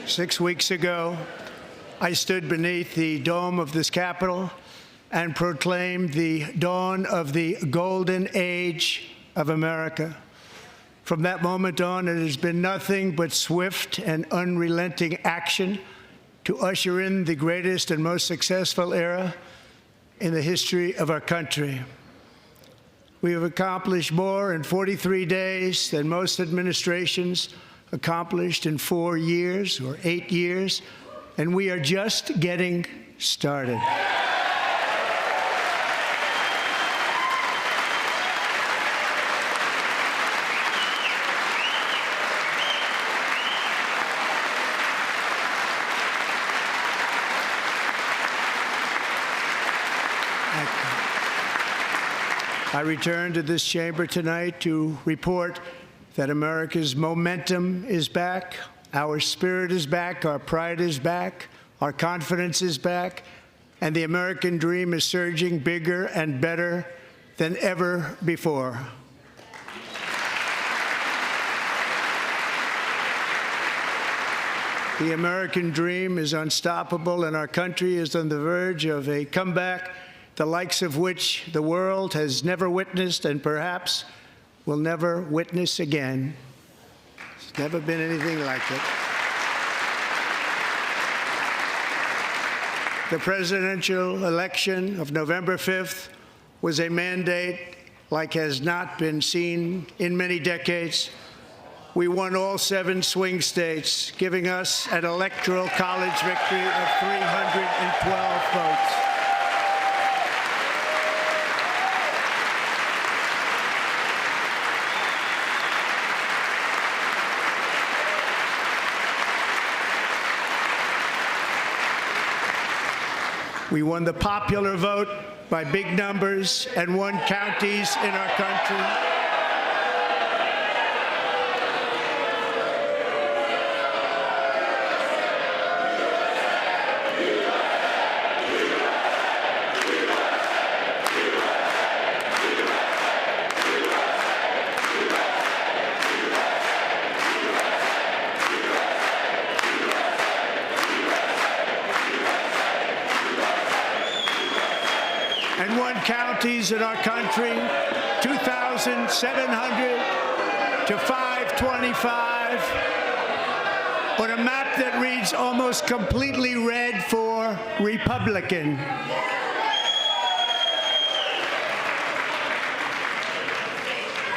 6 weeks ago, I stood beneath the dome of this Capitol and proclaimed the dawn of the golden age of America. From that moment on, it has been nothing but swift and unrelenting action to usher in the greatest and most successful era in the history of our country. We have accomplished more in 43 days than most administrations accomplished in 4 years or 8 years, and we are just getting started. I return to this chamber tonight to report that America's momentum is back, our spirit is back, our pride is back, our confidence is back, and the American dream is surging bigger and better than ever before. The American dream is unstoppable, and our country is on the verge of a comeback, the likes of which the world has never witnessed and perhaps will never witness again. There's never been anything like it. The presidential election of November 5th was a mandate like has not been seen in many decades. We won all 7 swing states, giving us an electoral college victory of 312 votes. We won the popular vote by big numbers and won counties in our country. And won counties in our country, 2,700 to 525, on a map that reads almost completely red for Republican.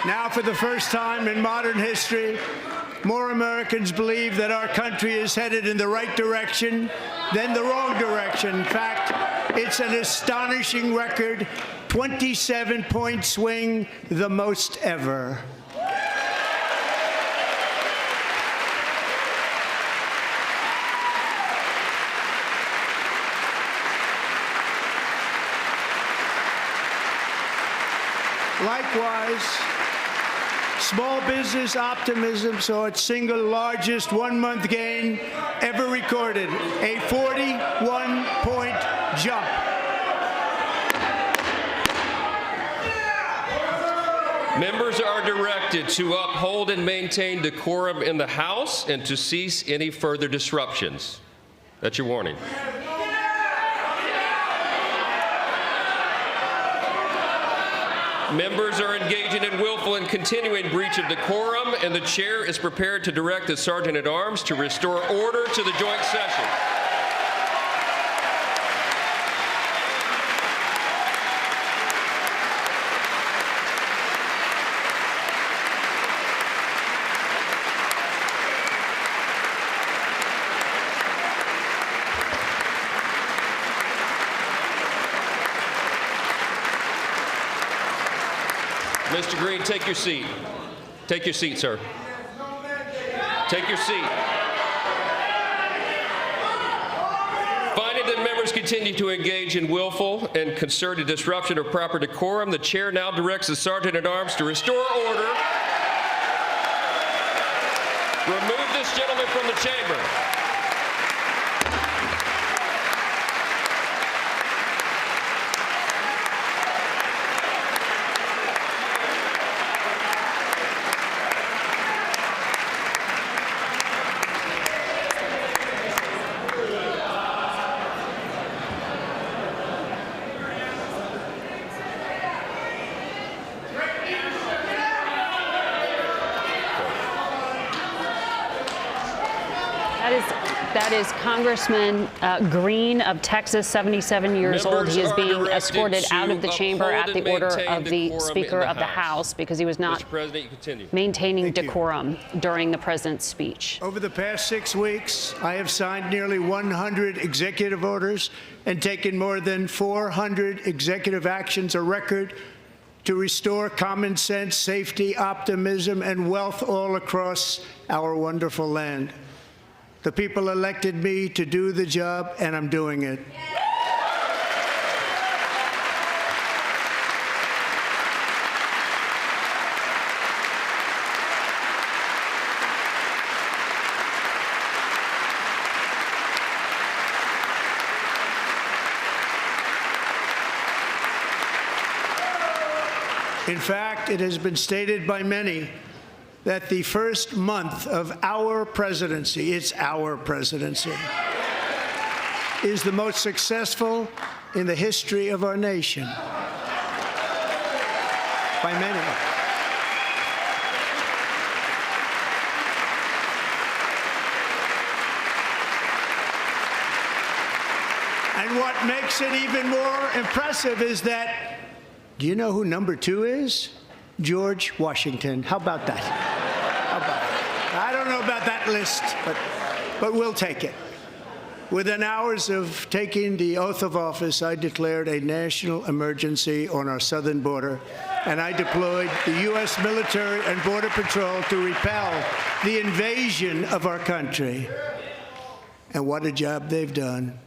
Now, for the first time in modern history, more Americans believe that our country is headed in the right direction than the wrong direction. In fact, it's an astonishing record, 27-point swing, the most ever. Likewise, small business optimism saw its single largest one-month gain ever recorded, a 41-point jump. Members are directed to uphold and maintain decorum in the House and to cease any further disruptions. That's your warning. Members are engaging in willful and continuing breach of decorum, and the chair is prepared to direct the Sergeant-at-Arms to restore order to the joint session. Mr. Green, take your seat. Take your seat, sir. Take your seat. Finding that members continue to engage in willful and concerted disruption of proper decorum, the chair now directs the Sergeant-at-Arms to restore order. Remove this gentleman from the chamber. That is Congressman Green of Texas, 77 years old. He is being escorted out of the chamber at the order of the Speaker of the House because he was not maintaining decorum during the president's speech. Over the past 6 weeks, I have signed nearly 100 executive orders and taken more than 400 executive actions, a record to restore common sense, safety, optimism, and wealth all across our wonderful land. The people elected me to do the job, and I'm doing it. In fact, it has been stated by many that the first month of our presidency, it's our presidency, is the most successful in the history of our nation. By many. And what makes it even more impressive is that, do you know who number 2 is? George Washington. How about that? How about that? I don't know about that list, but we'll take it. Within hours of taking the oath of office, I declared a national emergency on our southern border, and I deployed the U.S. military and Border Patrol to repel the invasion of our country. And what a job they've done.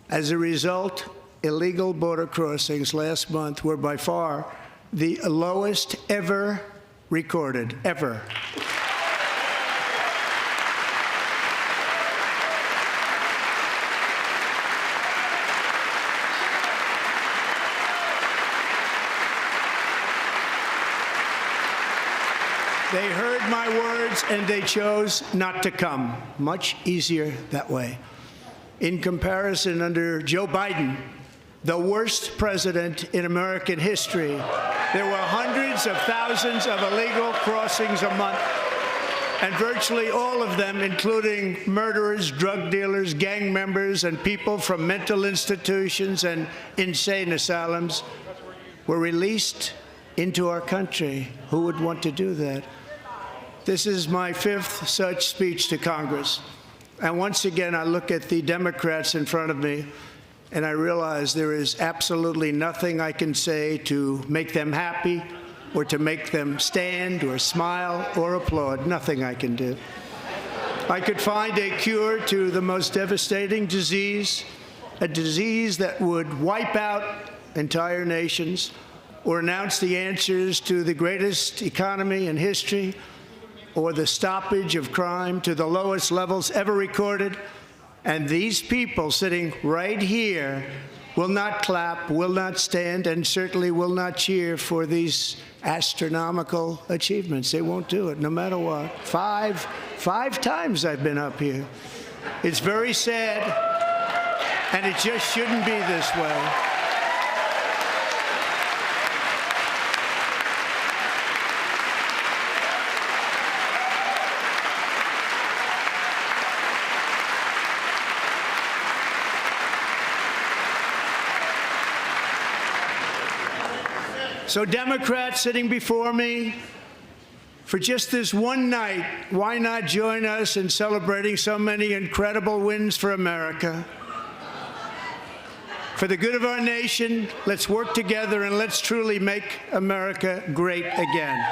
As a result, illegal border crossings last month were by far the lowest ever recorded, ever. They heard my words and they chose not to come. Much easier that way. In comparison, under Joe Biden, the worst president in American history, there were hundreds of thousands of illegal crossings a month, and virtually all of them, including murderers, drug dealers, gang members, and people from mental institutions and insane asylums, were released into our country. Who would want to do that? This is my 5th such speech to Congress. And once again, I look at the Democrats in front of me, and I realize there is absolutely nothing I can say to make them happy or to make them stand or smile or applaud. Nothing I can do. I could find a cure to the most devastating disease, a disease that would wipe out entire nations, or announce the answers to the greatest economy in history, or the stoppage of crime to the lowest levels ever recorded. And these people sitting right here will not clap, will not stand, and certainly will not cheer for these astronomical achievements. They won't do it, no matter what. Five times I've been up here. It's very sad, and it just shouldn't be this way. So Democrats sitting before me, for just this one night, why not join us in celebrating so many incredible wins for America? For the good of our nation, let's work together and let's truly make America great again.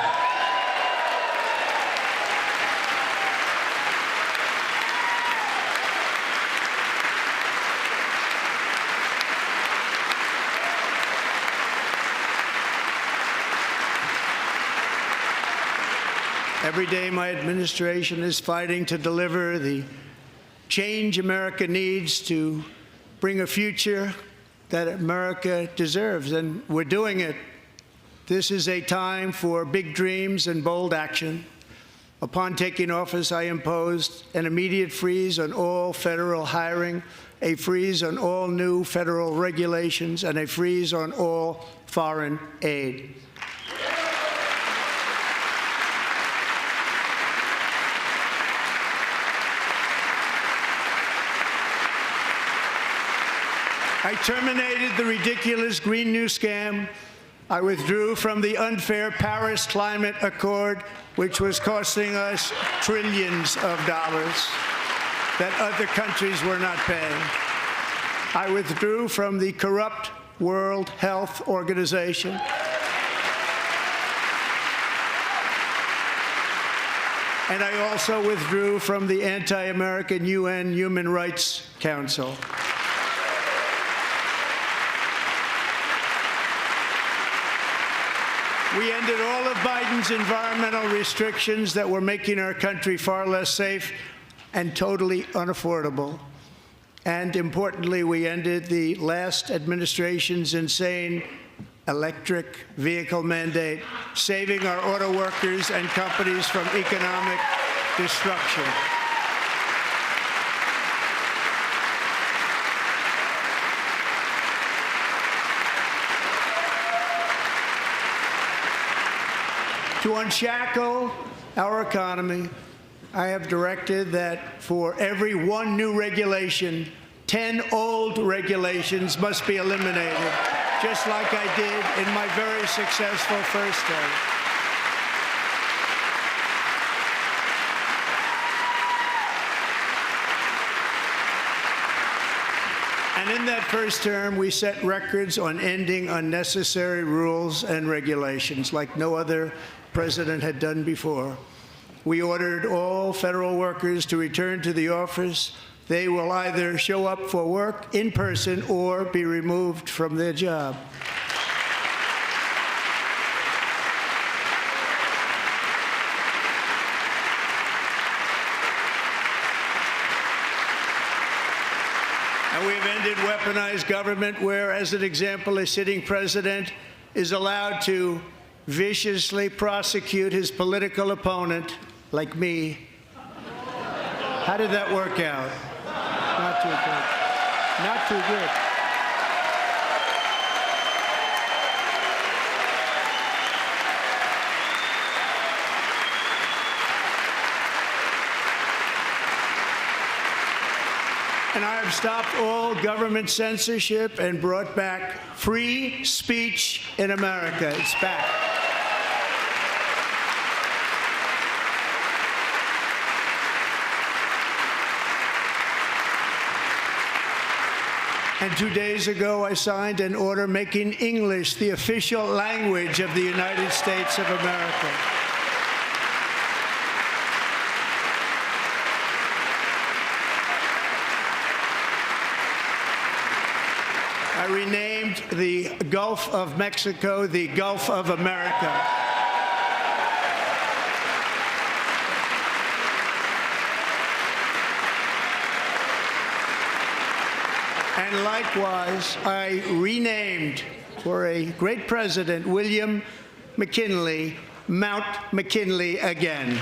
Every day, my administration is fighting to deliver the change America needs to bring a future that America deserves, and we're doing it. This is a time for big dreams and bold action. Upon taking office, I imposed an immediate freeze on all federal hiring, a freeze on all new federal regulations, and a freeze on all foreign aid. I terminated the ridiculous Green New Scam. I withdrew from the unfair Paris Climate Accord, which was costing us trillions of dollars that other countries were not paying. I withdrew from the corrupt World Health Organization. And I also withdrew from the anti-American UN Human Rights Council. We ended all of Biden's environmental restrictions that were making our country far less safe and totally unaffordable. And importantly, we ended the last administration's insane electric vehicle mandate, saving our auto workers and companies from economic destruction. To unshackle our economy, I have directed that for every one new regulation, 10 old regulations must be eliminated, just like I did in my very successful first term. And in that first term, we set records on ending unnecessary rules and regulations like no other president had done before. We ordered all federal workers to return to the office. They will either show up for work in person or be removed from their job. And we've ended weaponized government where, as an example, a sitting president is allowed to viciously prosecute his political opponent, like me. How did that work out? Not too good. Not too good. And I have stopped all government censorship and brought back free speech in America. It's back. And 2 days ago, I signed an order making English the official language of the United States of America. I renamed the Gulf of Mexico the Gulf of America. And likewise, I renamed, for a great president, William McKinley, Mount McKinley again.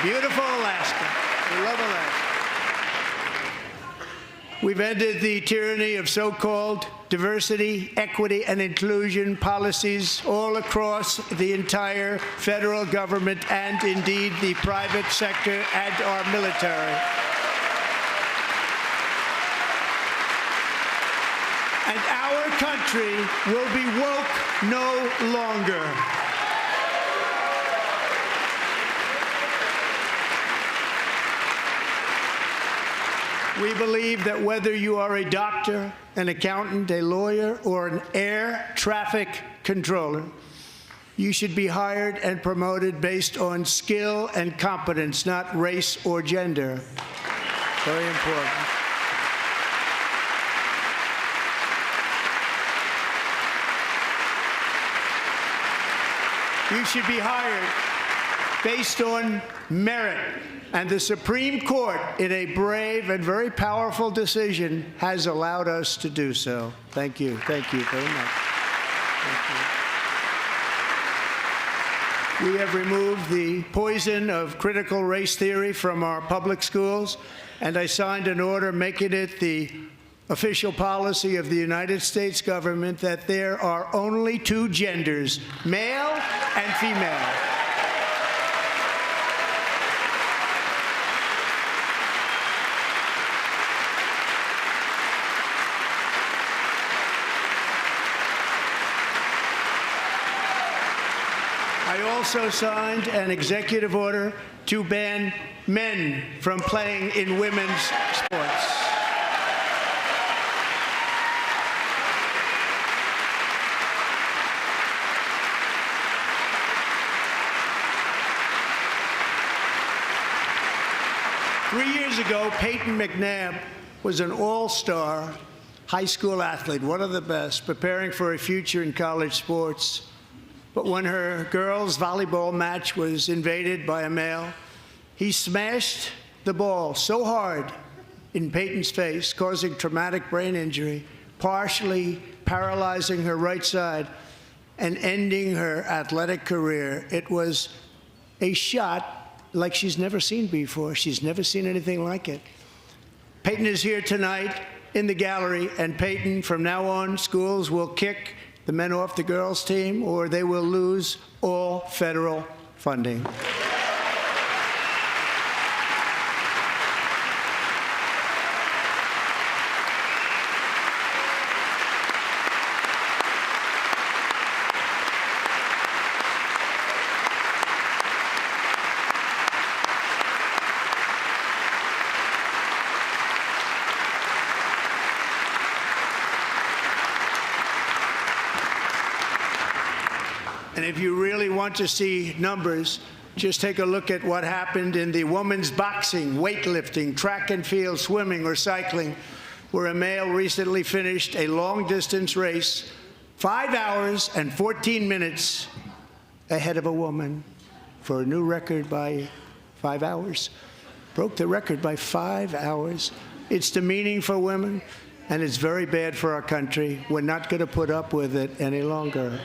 Beautiful Alaska. We love Alaska. We've ended the tyranny of so-called diversity, equity, and inclusion policies all across the entire federal government and, indeed, the private sector and our military. And our country will be woke no longer. We believe that whether you are a doctor, an accountant, a lawyer, or an air traffic controller, you should be hired and promoted based on skill and competence, not race or gender. Very important. You should be hired based on merit. And the Supreme Court, in a brave and very powerful decision, has allowed us to do so. Thank you. Thank you very much. Thank you. We have removed the poison of critical race theory from our public schools, and I signed an order making it the official policy of the United States government that there are only two genders, male and female. also signed an executive order to ban men from playing in women's sports. Three years ago, Peyton McNabb was an all-star high school athlete, one of the best, preparing for a future in college sports. But when her girls' volleyball match was invaded by a male, he smashed the ball so hard in Peyton's face, causing traumatic brain injury, partially paralyzing her right side and ending her athletic career. It was a shot like she's never seen before. She's never seen anything like it. Peyton is here tonight in the gallery, and Peyton, from now on, schools will kick the men off the girls' team, or they will lose all federal funding. And if you really want to see numbers, just take a look at what happened in the women's boxing, weightlifting, track and field, swimming, or cycling, where a male recently finished a long-distance race 5 hours and 14 minutes ahead of a woman for a new record by 5 hours. Broke the record by 5 hours. It's demeaning for women, and it's very bad for our country. We're not going to put up with it any longer.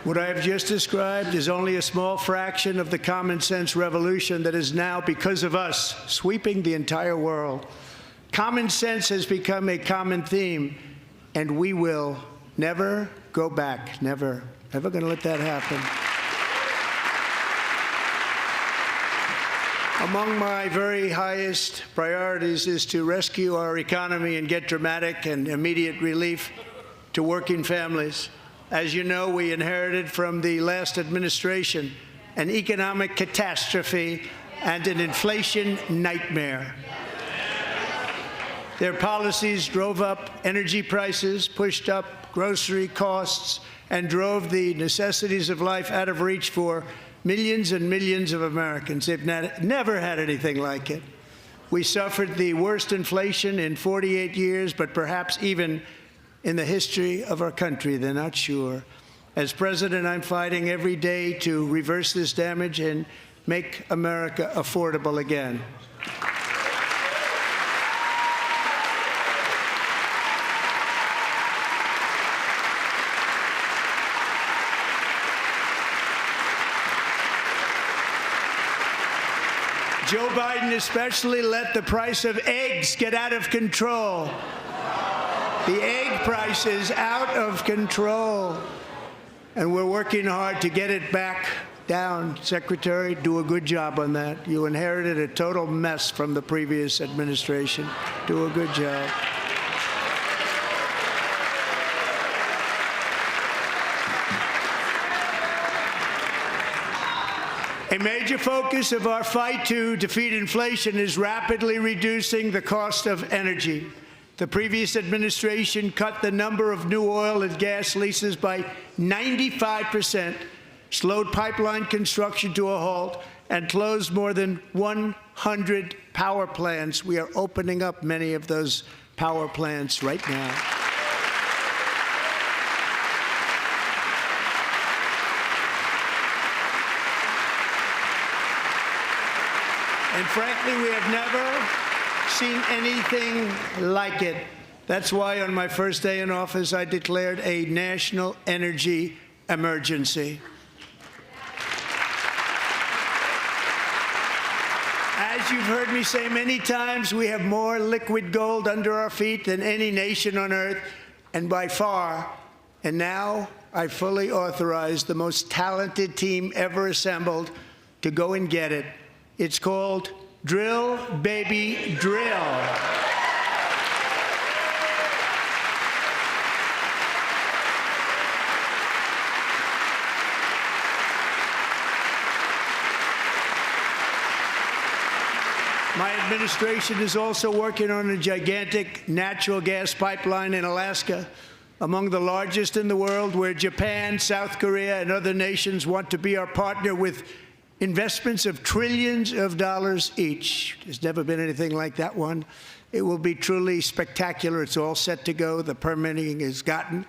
What I have just described is only a small fraction of the common sense revolution that is now, because of us, sweeping the entire world. Common sense has become a common theme, and we will never go back. Never. Never going to let that happen. Among my very highest priorities is to rescue our economy and get dramatic and immediate relief to working families. As you know, we inherited from the last administration an economic catastrophe and an inflation nightmare. Their policies drove up energy prices, pushed up grocery costs, and drove the necessities of life out of reach for millions and millions of Americans. They've never had anything like it. We suffered the worst inflation in 48 years, but perhaps even in the history of our country. They're not sure. As president, I'm fighting every day to reverse this damage and make America affordable again. Joe Biden especially let the price of eggs get out of control. The egg price is out of control, and we're working hard to get it back down. Secretary, do a good job on that. You inherited a total mess from the previous administration. Do a good job. A major focus of our fight to defeat inflation is rapidly reducing the cost of energy. The previous administration cut the number of new oil and gas leases by 95%, slowed pipeline construction to a halt, and closed more than 100 power plants. We are opening up many of those power plants right now. And frankly, we have never seen anything like it. That's why on my first day in office, I declared a national energy emergency. As you've heard me say many times, we have more liquid gold under our feet than any nation on earth, and by far. And now I fully authorize the most talented team ever assembled to go and get it. It's called Drill, Baby, Drill. My administration is also working on a gigantic natural gas pipeline in Alaska, among the largest in the world, where Japan, South Korea, and other nations want to be our partner with investments of trillions of dollars each. There's never been anything like that one. It will be truly spectacular. It's all set to go. The permitting is gotten.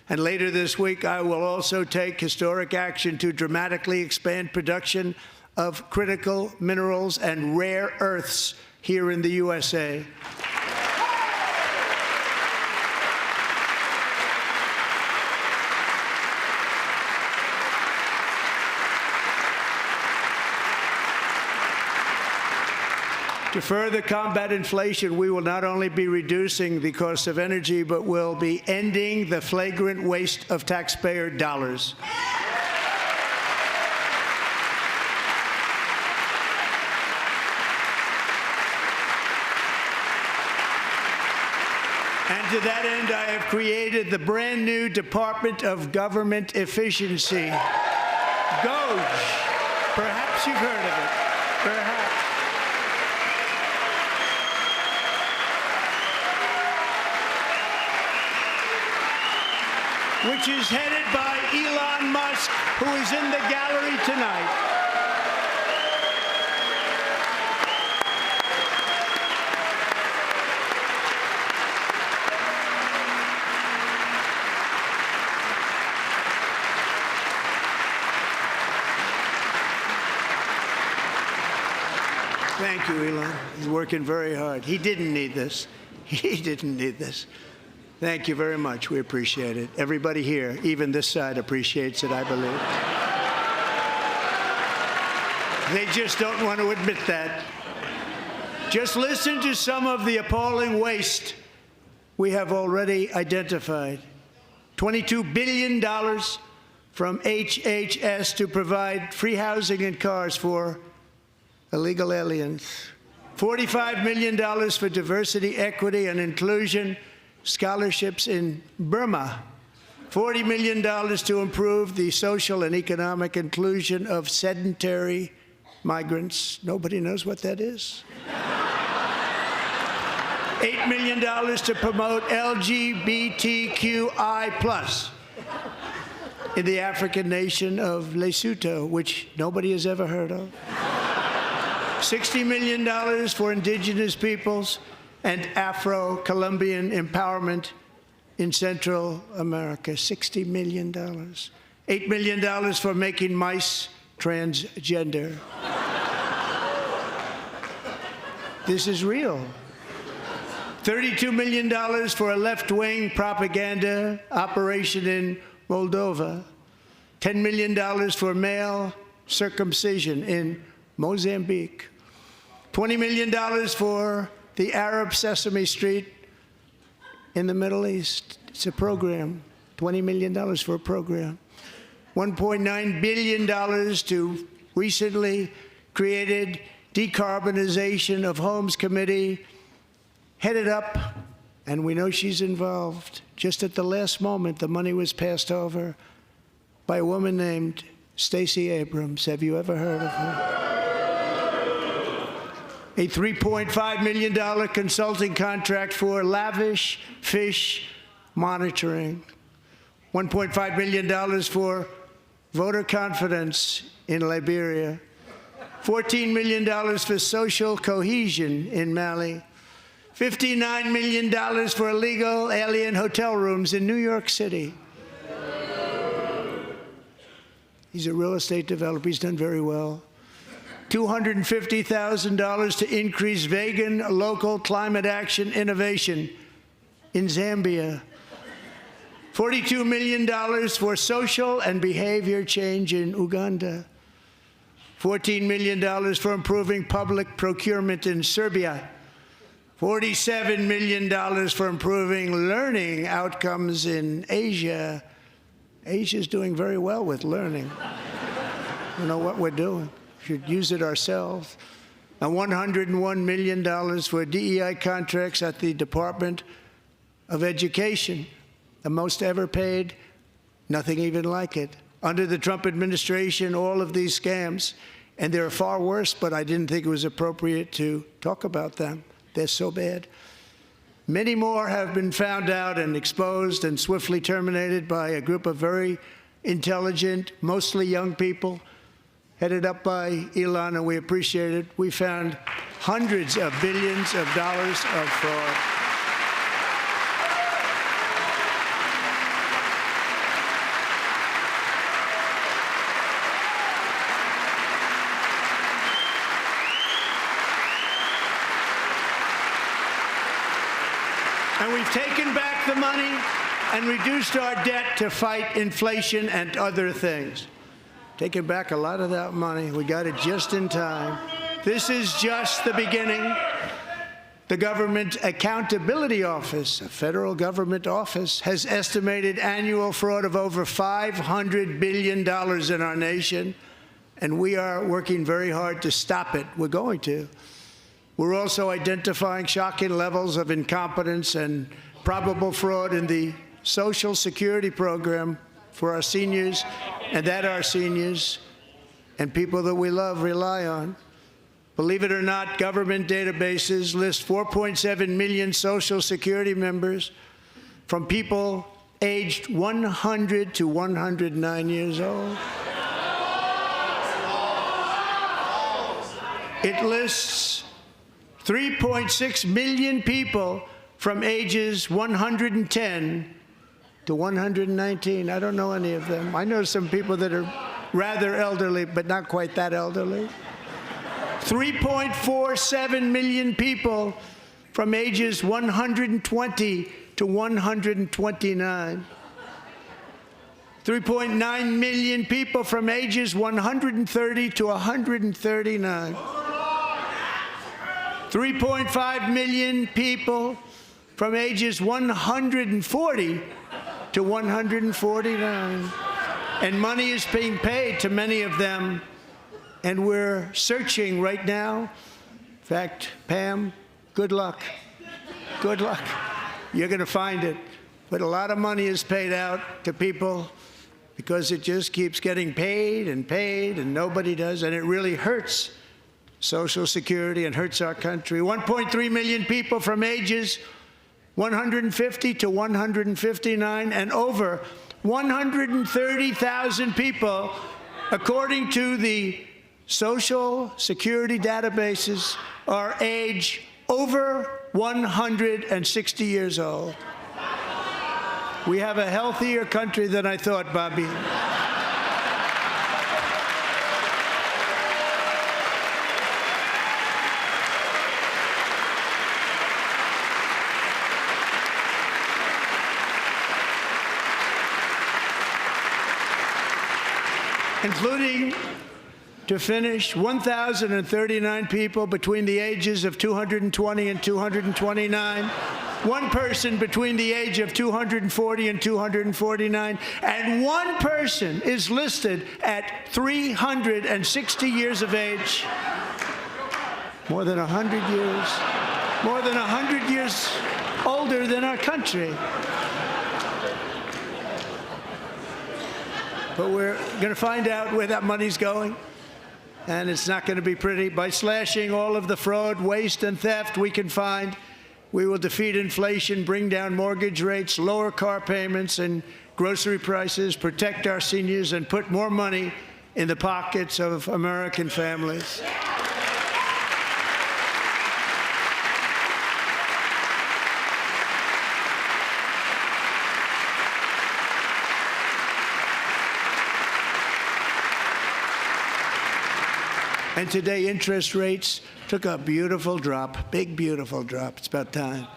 And later this week, I will also take historic action to dramatically expand production of critical minerals and rare earths here in the USA. To further combat inflation, we will not only be reducing the cost of energy, but will be ending the flagrant waste of taxpayer dollars. And to that end, I have created the brand new Department of Government Efficiency, DOGE. Perhaps you've heard of it. Perhaps. Which is headed by Elon Musk, who is in the gallery tonight. Thank you, Elon. He's working very hard. He didn't need this. He didn't need this. Thank you very much. We appreciate it. Everybody here, even this side, appreciates it, I believe. They just don't want to admit that. Just listen to some of the appalling waste we have already identified. $22 billion from HHS to provide free housing and cars for illegal aliens. $45 million for diversity, equity, and inclusion scholarships in Burma. $40 million to improve the social and economic inclusion of sedentary migrants. Nobody knows what that is. $8 million to promote LGBTQI+ in the African nation of Lesotho, which nobody has ever heard of. $60 million for indigenous peoples and Afro-Colombian empowerment in Central America. $60 million. $8 million for making mice transgender. This is real. $32 million for a left-wing propaganda operation in Moldova. $10 million for male circumcision in Mozambique. $20 million for the Arab Sesame Street in the Middle East. It's a program. $20 million for a program. $1.9 billion to recently created Decarbonization of Homes Committee, headed up, and we know she's involved. Just at the last moment, the money was passed over by a woman named Stacey Abrams. Have you ever heard of her? A $3.5 million consulting contract for lavish fish monitoring. $1.5 million for voter confidence in Liberia. $14 million for social cohesion in Mali. $59 million for illegal alien hotel rooms in New York City. He's a real estate developer. He's done very well. $250,000 to increase vegan local climate action innovation in Zambia. $42 million for social and behavior change in Uganda. $14 million for improving public procurement in Serbia. $47 million for improving learning outcomes in Asia. Asia's doing very well with learning. You know what we're doing. We should use it ourselves. And $101 million for DEI contracts at the Department of Education, the most ever paid, nothing even like it. Under the Trump administration, all of these scams, and they're far worse, but I didn't think it was appropriate to talk about them. They're so bad. Many more have been found out and exposed and swiftly terminated by a group of very intelligent, mostly young people, headed up by Elon, and we appreciate it. We found hundreds of billions of dollars of fraud. And we've taken back the money and reduced our debt to fight inflation and other things. Taking back a lot of that money. We got it just in time. This is just the beginning. The Government Accountability Office, a federal government office, has estimated annual fraud of over $500 billion in our nation, and we are working very hard to stop it. We're going to. We're also identifying shocking levels of incompetence and probable fraud in the Social Security program for our seniors, and that our seniors and people that we love rely on. Believe it or not, government databases list 4.7 million Social Security members from people aged 100 to 109 years old. It lists 3.6 million people from ages 110 to 119. I don't know any of them. I know some people that are rather elderly, but not quite that elderly. 3.47 million people from ages 120 to 129. 3.9 million people from ages 130 to 139. 3.5 million people from ages 140 to 149. And money is being paid to many of them, and we're searching right now. In fact, Pam, good luck. Good luck. You're going to find it. But a lot of money is paid out to people because it just keeps getting paid, and nobody does, and it really hurts Social Security and hurts our country. 1.3 million people from ages 150 to 159, and over 130,000 people, according to the Social Security databases, are age over 160 years old. We have a healthier country than I thought, Bobby. Including, to finish, 1,039 people between the ages of 220 and 229, one person between the age of 240 and 249, and one person is listed at 360 years of age. More than 100 years older than our country. But we're going to find out where that money's going, and it's not going to be pretty. By slashing all of the fraud, waste, and theft we can find, we will defeat inflation, bring down mortgage rates, lower car payments and grocery prices, protect our seniors, and put more money in the pockets of American families. And today, interest rates took a beautiful drop, big, beautiful drop. It's about time.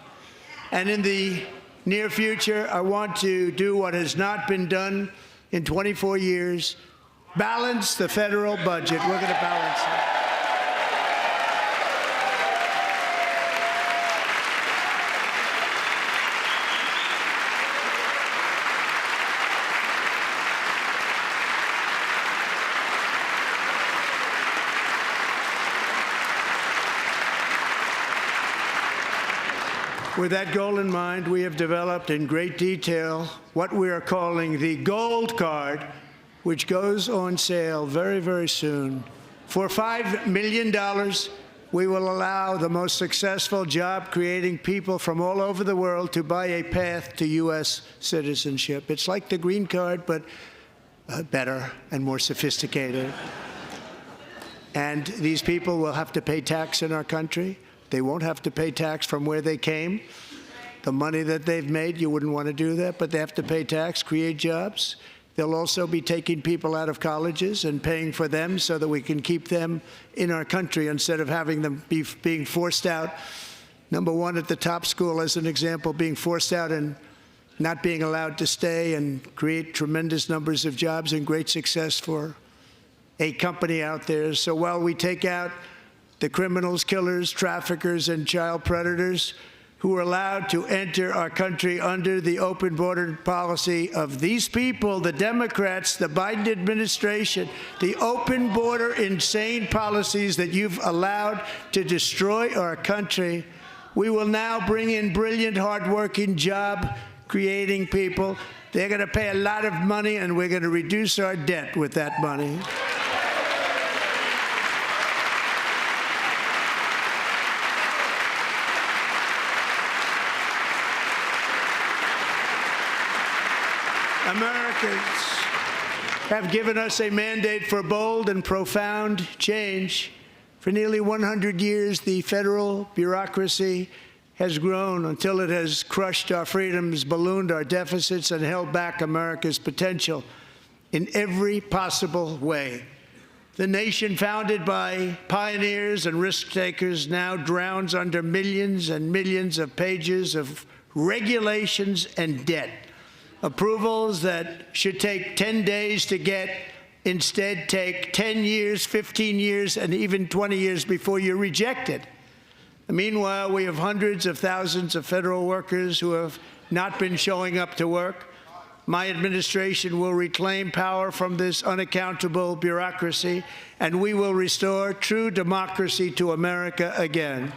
And in the near future, I want to do what has not been done in 24 years, balance the federal budget. We're going to balance it. With that goal in mind, we have developed in great detail what we are calling the Gold Card, which goes on sale very, very soon. For $5 million, we will allow the most successful job-creating people from all over the world to buy a path to U.S. citizenship. It's like the green card, but better and more sophisticated. And these people will have to pay tax in our country. They won't have to pay tax from where they came. The money that they've made, you wouldn't want to do that, but they have to pay tax, create jobs. They'll also be taking people out of colleges and paying for them so that we can keep them in our country instead of having them being forced out. Number one, at the top school, as an example, being forced out and not being allowed to stay and create tremendous numbers of jobs and great success for a company out there. So while we take out the criminals, killers, traffickers, and child predators who are allowed to enter our country under the open border policy of these people, the Democrats, the Biden administration, the open border insane policies that you've allowed to destroy our country, we will now bring in brilliant, hardworking, job-creating people. They're going to pay a lot of money, and we're going to reduce our debt with that money. Americans have given us a mandate for bold and profound change. For nearly 100 years, the federal bureaucracy has grown until it has crushed our freedoms, ballooned our deficits, and held back America's potential in every possible way. The nation founded by pioneers and risk-takers now drowns under millions and millions of pages of regulations and debt. Approvals that should take 10 days to get instead take 10 years, 15 years, and even 20 years before you're rejected. Meanwhile, we have hundreds of thousands of federal workers who have not been showing up to work. My administration will reclaim power from this unaccountable bureaucracy, and we will restore true democracy to America again.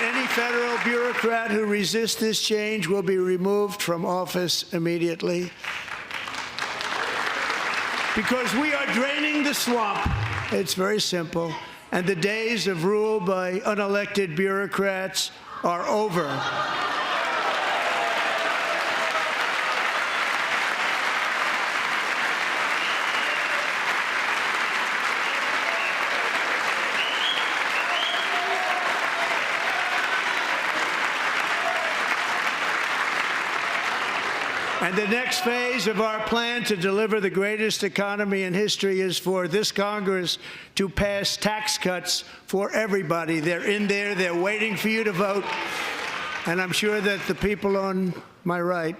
Any federal bureaucrat who resists this change will be removed from office immediately. Because we are draining the swamp. It's very simple. And the days of rule by unelected bureaucrats are over. And the next phase of our plan to deliver the greatest economy in history is for this Congress to pass tax cuts for everybody. They're in there. They're waiting for you to vote. And I'm sure that the people on my right,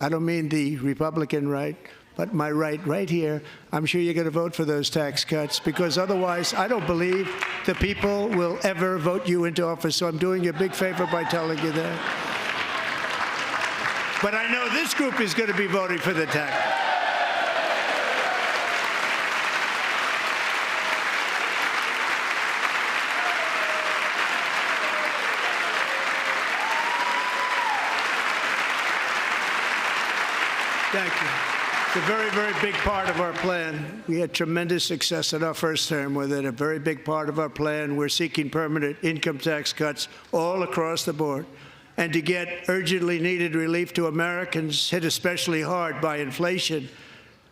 I don't mean the Republican right, but my right here, I'm sure you're going to vote for those tax cuts, because otherwise I don't believe the people will ever vote you into office. So I'm doing you a big favor by telling you that. But I know this group is going to be voting for the tax. Thank you. It's a very, very big part of our plan. We had tremendous success in our first term with it. A very big part of our plan. We're seeking permanent income tax cuts all across the board. And to get urgently needed relief to Americans hit especially hard by inflation,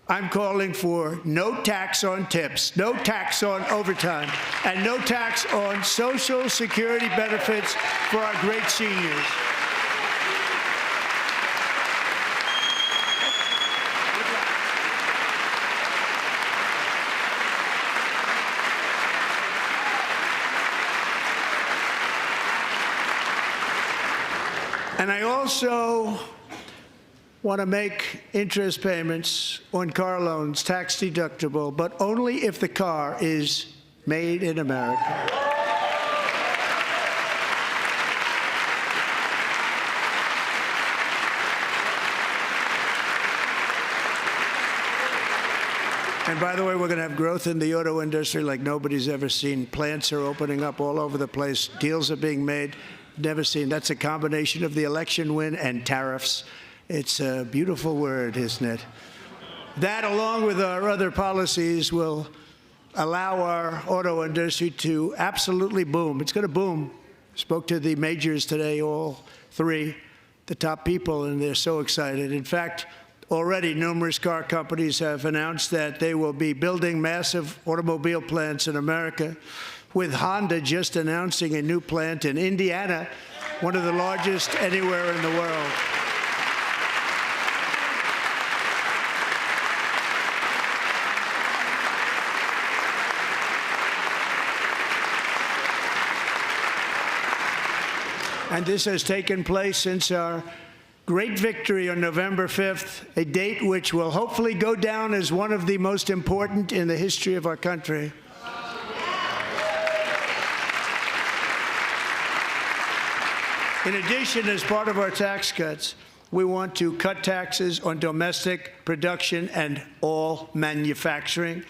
I'm calling for no tax on tips, no tax on overtime, and no tax on Social Security benefits for our great seniors. And I also want to make interest payments on car loans tax deductible, but only if the car is made in America. And by the way, we're going to have growth in the auto industry like nobody's ever seen. Plants are opening up all over the place. Deals are being made. Never seen. That's a combination of the election win and tariffs. It's a beautiful word, isn't it? That, along with our other policies, will allow our auto industry to absolutely boom. It's going to boom. Spoke to the majors today, all three, the top people, and they're so excited. In fact, already numerous car companies have announced that they will be building massive automobile plants in America, with Honda just announcing a new plant in Indiana, one of the largest anywhere in the world. And this has taken place since our great victory on November 5th, a date which will hopefully go down as one of the most important in the history of our country. In addition, as part of our tax cuts, we want to cut taxes on domestic production and all manufacturing.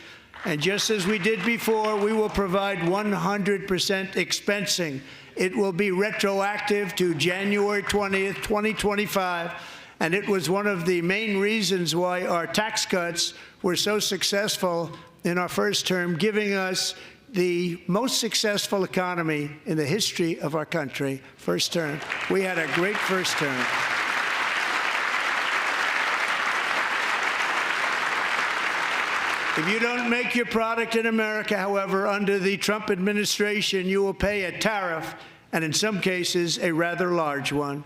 And just as we did before, we will provide 100% expensing. It will be retroactive to January 20th, 2025. And it was one of the main reasons why our tax cuts were so successful in our first term, giving us the most successful economy in the history of our country. First term. We had a great first term. If you don't make your product in America, however, under the Trump administration, you will pay a tariff, and in some cases, a rather large one.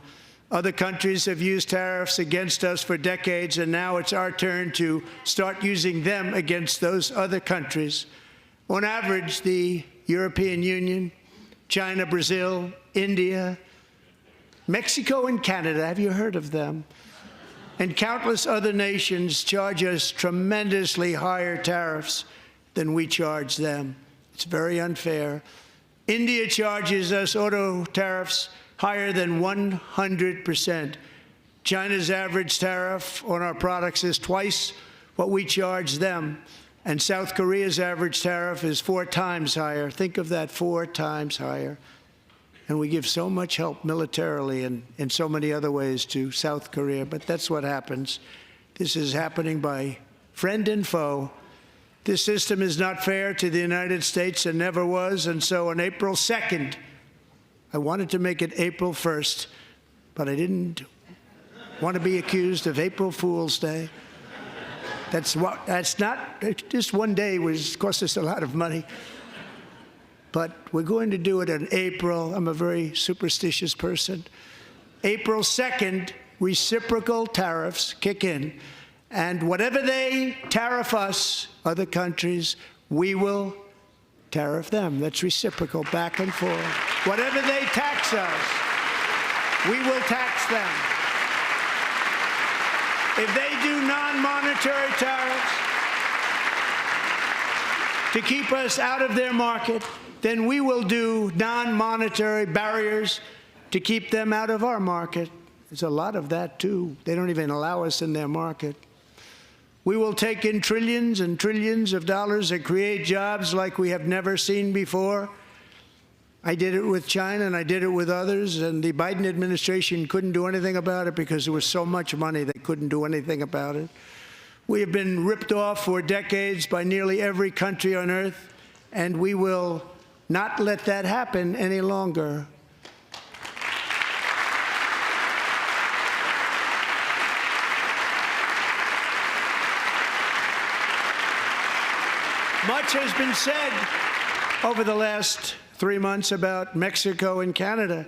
Other countries have used tariffs against us for decades, and now it's our turn to start using them against those other countries. On average, the European Union, China, Brazil, India, Mexico, and Canada, have you heard of them? And countless other nations charge us tremendously higher tariffs than we charge them. It's very unfair. India charges us auto tariffs higher than 100%. China's average tariff on our products is twice what we charge them. And South Korea's average tariff is 4 times higher. Think of that, 4 times higher. And we give so much help militarily and in so many other ways to South Korea. But that's what happens. This is happening by friend and foe. This system is not fair to the United States and never was. And so on April 2nd, I wanted to make it April 1st, but I didn't want to be accused of April Fool's Day. That's not, just one day cost us a lot of money. But we're going to do it in April. I'm a very superstitious person. April 2nd, reciprocal tariffs kick in. And whatever they tariff us, other countries, we will tariff them. That's reciprocal, back and forth. Whatever they tax us, we will tax them. If they do non-monetary tariffs to keep us out of their market, then we will do non-monetary barriers to keep them out of our market. There's a lot of that, too. They don't even allow us in their market. We will take in trillions and trillions of dollars and create jobs like we have never seen before. I did it with China, and I did it with others, and the Biden administration couldn't do anything about it because there was so much money they couldn't do anything about it. We have been ripped off for decades by nearly every country on earth, and we will not let that happen any longer. Much has been said over the last 3 months about Mexico and Canada,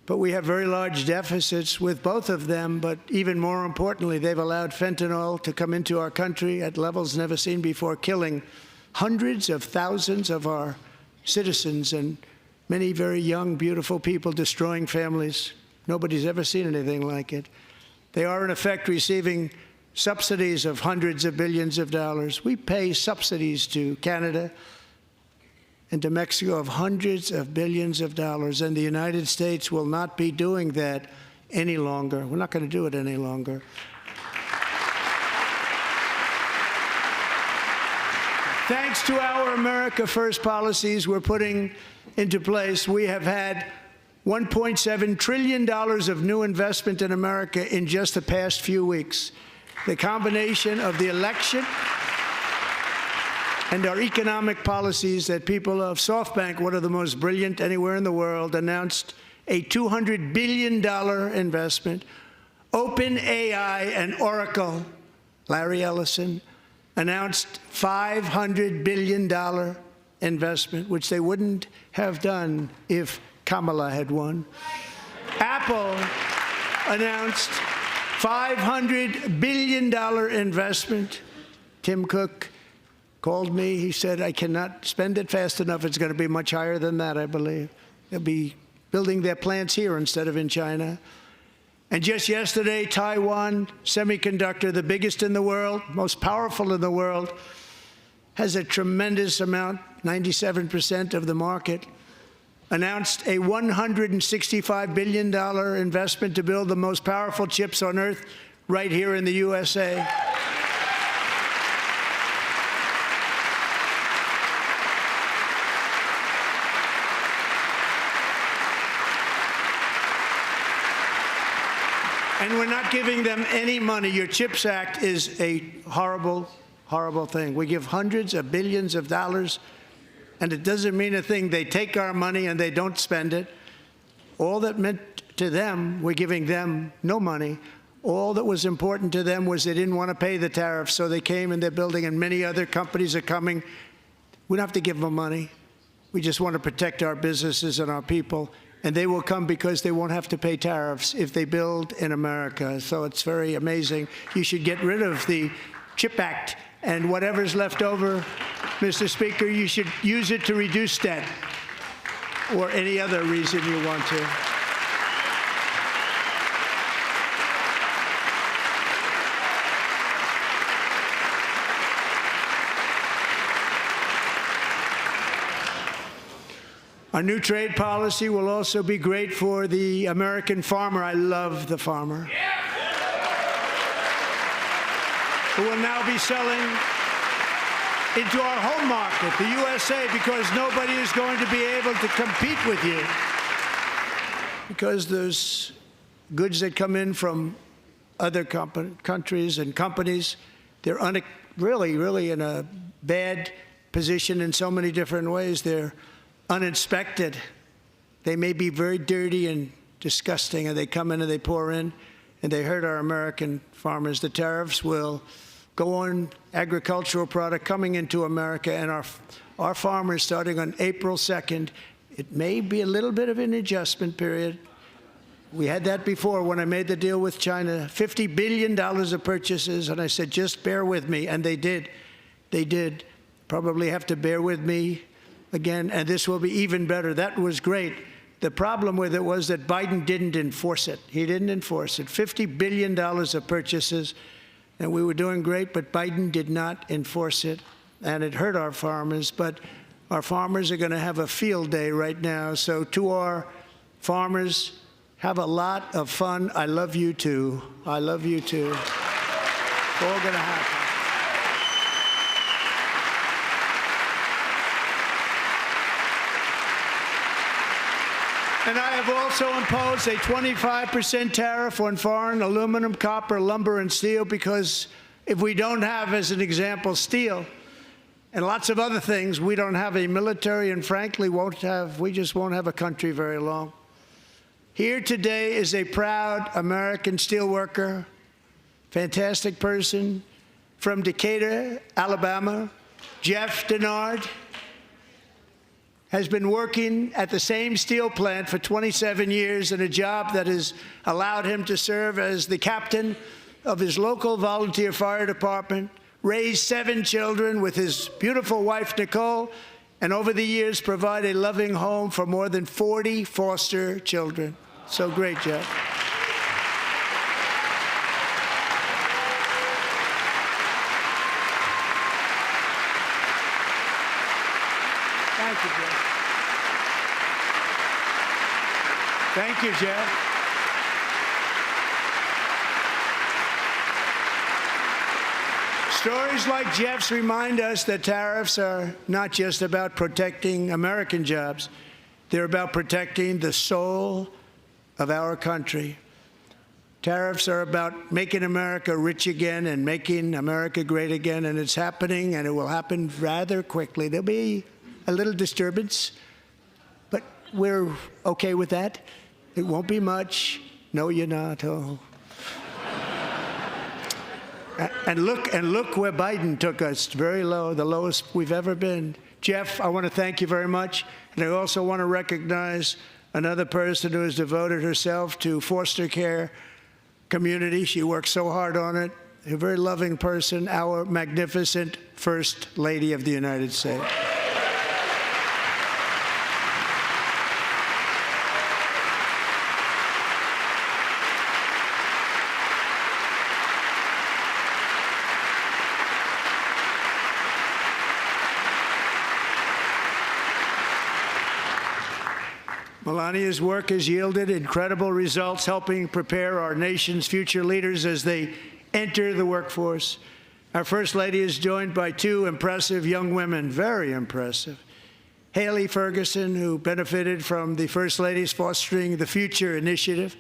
but we have very large deficits with both of them. But even more importantly, they've allowed fentanyl to come into our country at levels never seen before, killing hundreds of thousands of our citizens and many very young, beautiful people, destroying families. Nobody's ever seen anything like it. They are, in effect, receiving subsidies of hundreds of billions of dollars. We pay subsidies to Canada and to Mexico of hundreds of billions of dollars, and the United States will not be doing that any longer. We're not going to do it any longer. Thanks to our America First policies we're putting into place, we have had $1.7 trillion of new investment in America in just the past few weeks. The combination of the election and our economic policies that people of SoftBank, one of the most brilliant anywhere in the world, announced a $200 billion investment. OpenAI and Oracle, Larry Ellison, announced $500 billion investment, which they wouldn't have done if Kamala had won. Apple announced $500 billion investment. Tim Cook called me. He said, I cannot spend it fast enough. It's going to be much higher than that, I believe. They'll be building their plants here instead of in China. And just yesterday, Taiwan Semiconductor, the biggest in the world, most powerful in the world, has a tremendous amount, 97% of the market, announced a $165 billion investment to build the most powerful chips on earth right here in the USA. And we're not giving them any money. Your CHIPS Act is a horrible, horrible thing. We give hundreds of billions of dollars, and it doesn't mean a thing. They take our money and they don't spend it. All that meant to them, we're giving them no money. All that was important to them was they didn't want to pay the tariffs, so they came and they're building, and many other companies are coming. We don't have to give them money. We just want to protect our businesses and our people. And they will come because they won't have to pay tariffs if they build in America. So it's very amazing. You should get rid of the CHIP Act, and whatever's left over, Mr. Speaker, you should use it to reduce debt or any other reason you want to. Our new trade policy will also be great for the American farmer. I love the farmer. Who will now be selling into our home market, the USA, because nobody is going to be able to compete with you. Because there's goods that come in from other countries and companies. They're really in a bad position in so many different ways. They're uninspected. They may be very dirty and disgusting, and they come in and they pour in, and they hurt our American farmers. The tariffs will go on agricultural product coming into America, and our farmers, starting on April 2nd, it may be a little bit of an adjustment period. We had that before when I made the deal with China, $50 billion of purchases, and I said, just bear with me, and they did. They did. Probably have to bear with me again, and this will be even better. That was great. The problem with it was that Biden didn't enforce it. He didn't enforce it. $50 billion of purchases, and we were doing great, but Biden did not enforce it, and it hurt our farmers. But our farmers are going to have a field day right now. So to our farmers, have a lot of fun. I love you too. I love you too. It's all going to happen. And I have also imposed a 25% tariff on foreign aluminum, copper, lumber, and steel, because if we don't have, as an example, steel and lots of other things, we don't have a military, and frankly, we just won't have a country very long. Here today is a proud American steelworker, fantastic person from Decatur, Alabama, Jeff Denard. Has been working at the same steel plant for 27 years in a job that has allowed him to serve as the captain of his local volunteer fire department, raised 7 children with his beautiful wife, Nicole, and over the years provide a loving home for more than 40 foster children. So great, Jeff. Thank you, Jeff. Thank you, Jeff. Stories like Jeff's remind us that tariffs are not just about protecting American jobs. They're about protecting the soul of our country. Tariffs are about making America rich again and making America great again, and it's happening, and it will happen rather quickly. There'll be a little disturbance, but we're okay with that. It won't be much. No, you're not. Oh. And look where Biden took us, very low, the lowest we've ever been. Jeff, I want to thank you very much, and I also want to recognize another person who has devoted herself to foster care community. She works so hard on it. A very loving person, our magnificent First Lady of the United States. Melania's work has yielded incredible results, helping prepare our nation's future leaders as they enter the workforce. Our First Lady is joined by two impressive young women, very impressive. Haley Ferguson, who benefited from the First Lady's Fostering the Future initiative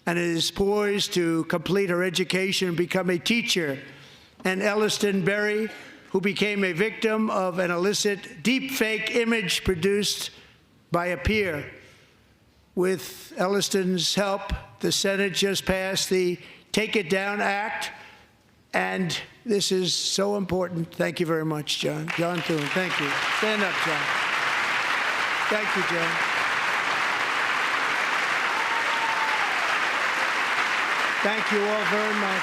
and is poised to complete her education and become a teacher. And Elliston Berry, who became a victim of an illicit deepfake image produced by a peer. With Elliston's help, the Senate just passed the Take It Down Act, and this is so important. Thank you very much, John. John Thune, thank you. Stand up, John. Thank you, John. Thank you all very much.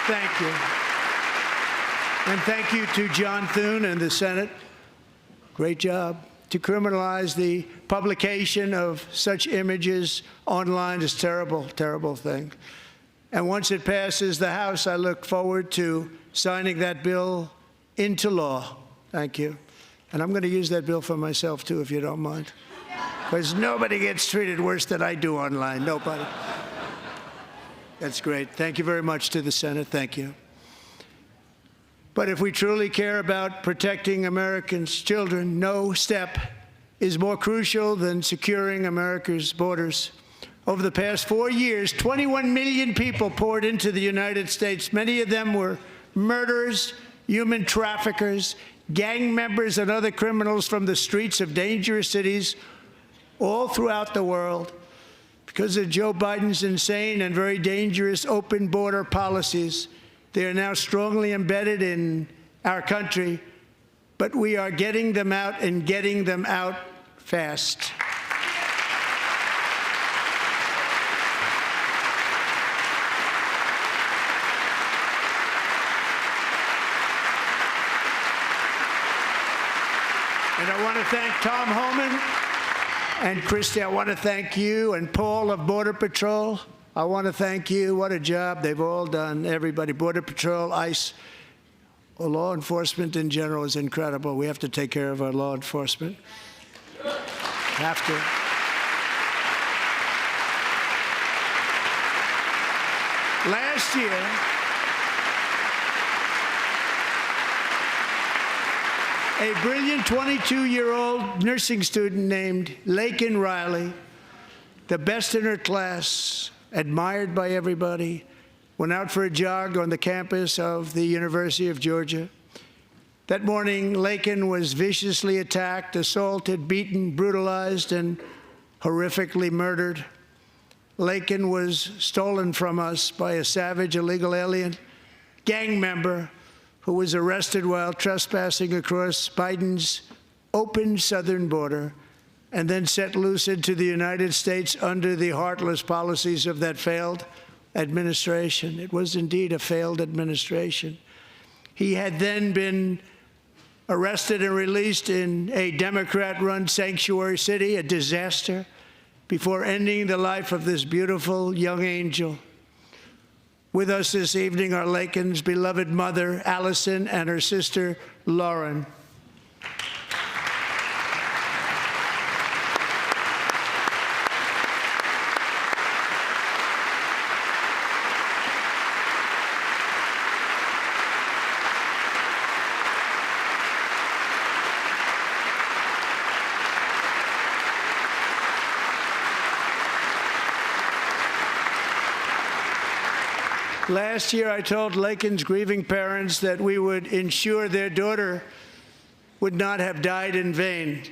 Thank you. And thank you to John Thune and the Senate. Great job. To criminalize the publication of such images online is a terrible, terrible thing. And once it passes the House, I look forward to signing that bill into law. Thank you. And I'm going to use that bill for myself, too, if you don't mind. Because nobody gets treated worse than I do online. Nobody. That's great. Thank you very much to the Senate. Thank you. But if we truly care about protecting Americans' children, no step is more crucial than securing America's borders. Over the past 4 years, 21 million people poured into the United States. Many of them were murderers, human traffickers, gang members, and other criminals from the streets of dangerous cities all throughout the world. Because of Joe Biden's insane and very dangerous open border policies, they are now strongly embedded in our country, but we are getting them out and getting them out fast. And I want to thank Tom Homan and Christy. I want to thank you and Paul of Border Patrol. I want to thank you. What a job they've all done. Everybody, Border Patrol, ICE, law enforcement in general is incredible. We have to take care of our law enforcement. Have to. Last year, a brilliant 22-year-old nursing student named Laken Riley, the best in her class, admired by everybody, went out for a jog on the campus of the University of Georgia. That morning, Laken was viciously attacked, assaulted, beaten, brutalized, and horrifically murdered. Laken was stolen from us by a savage illegal alien gang member who was arrested while trespassing across Biden's open southern border and then set loose into the United States under the heartless policies of that failed administration. It was indeed a failed administration. He had then been arrested and released in a Democrat-run sanctuary city, a disaster, before ending the life of this beautiful young angel. With us this evening are Laken's beloved mother, Allison, and her sister, Lauren. Last year, I told Laken's grieving parents that we would ensure their daughter would not have died in vain.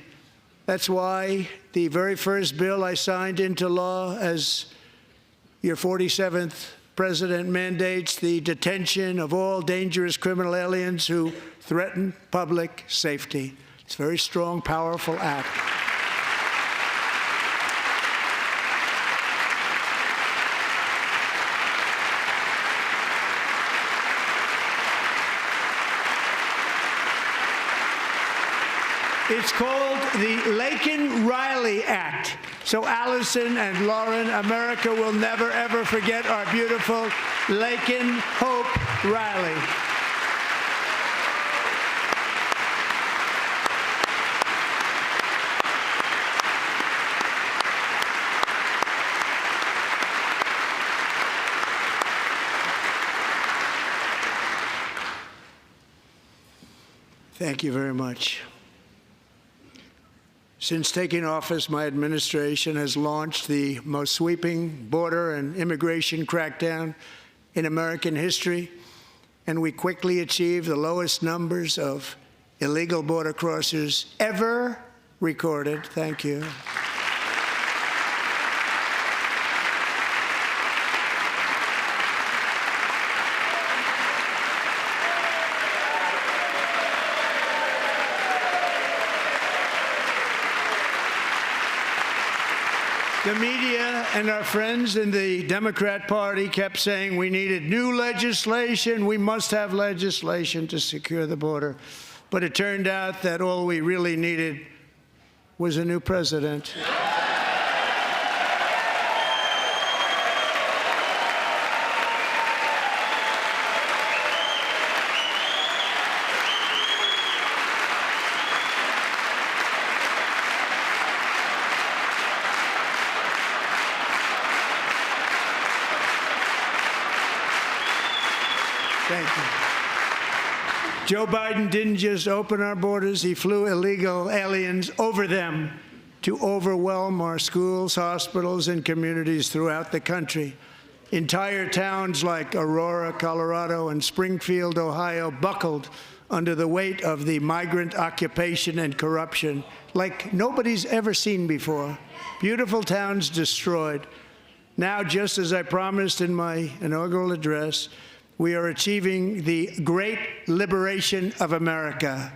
That's why the very first bill I signed into law as your 47th president mandates the detention of all dangerous criminal aliens who threaten public safety. It's a very strong, powerful act. It's called the Laken-Riley Act. So Allison and Lauren, America will never, ever forget our beautiful Laken Hope Riley. Thank you very much. Since taking office, my administration has launched the most sweeping border and immigration crackdown in American history, and we quickly achieved the lowest numbers of illegal border crossers ever recorded. Thank you. The media and our friends in the Democrat Party kept saying we needed new legislation, we must have legislation to secure the border. But it turned out that all we really needed was a new president. Thank you. Joe Biden didn't just open our borders, he flew illegal aliens over them to overwhelm our schools, hospitals, and communities throughout the country. Entire towns like Aurora, Colorado, and Springfield, Ohio, buckled under the weight of the migrant occupation and corruption like nobody's ever seen before. Beautiful towns destroyed. Now, just as I promised in my inaugural address, we are achieving the great liberation of America.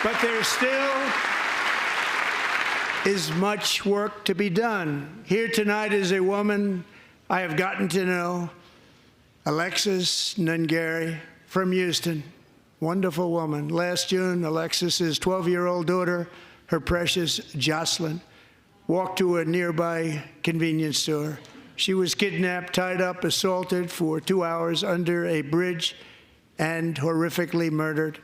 But there still is much work to be done. Here tonight is a woman I have gotten to know, Alexis Nungari from Houston. Wonderful woman. Last June, Alexis's 12-year-old daughter, her precious Jocelyn, walked to a nearby convenience store. She was kidnapped, tied up, assaulted for 2 hours under a bridge, and horrifically murdered.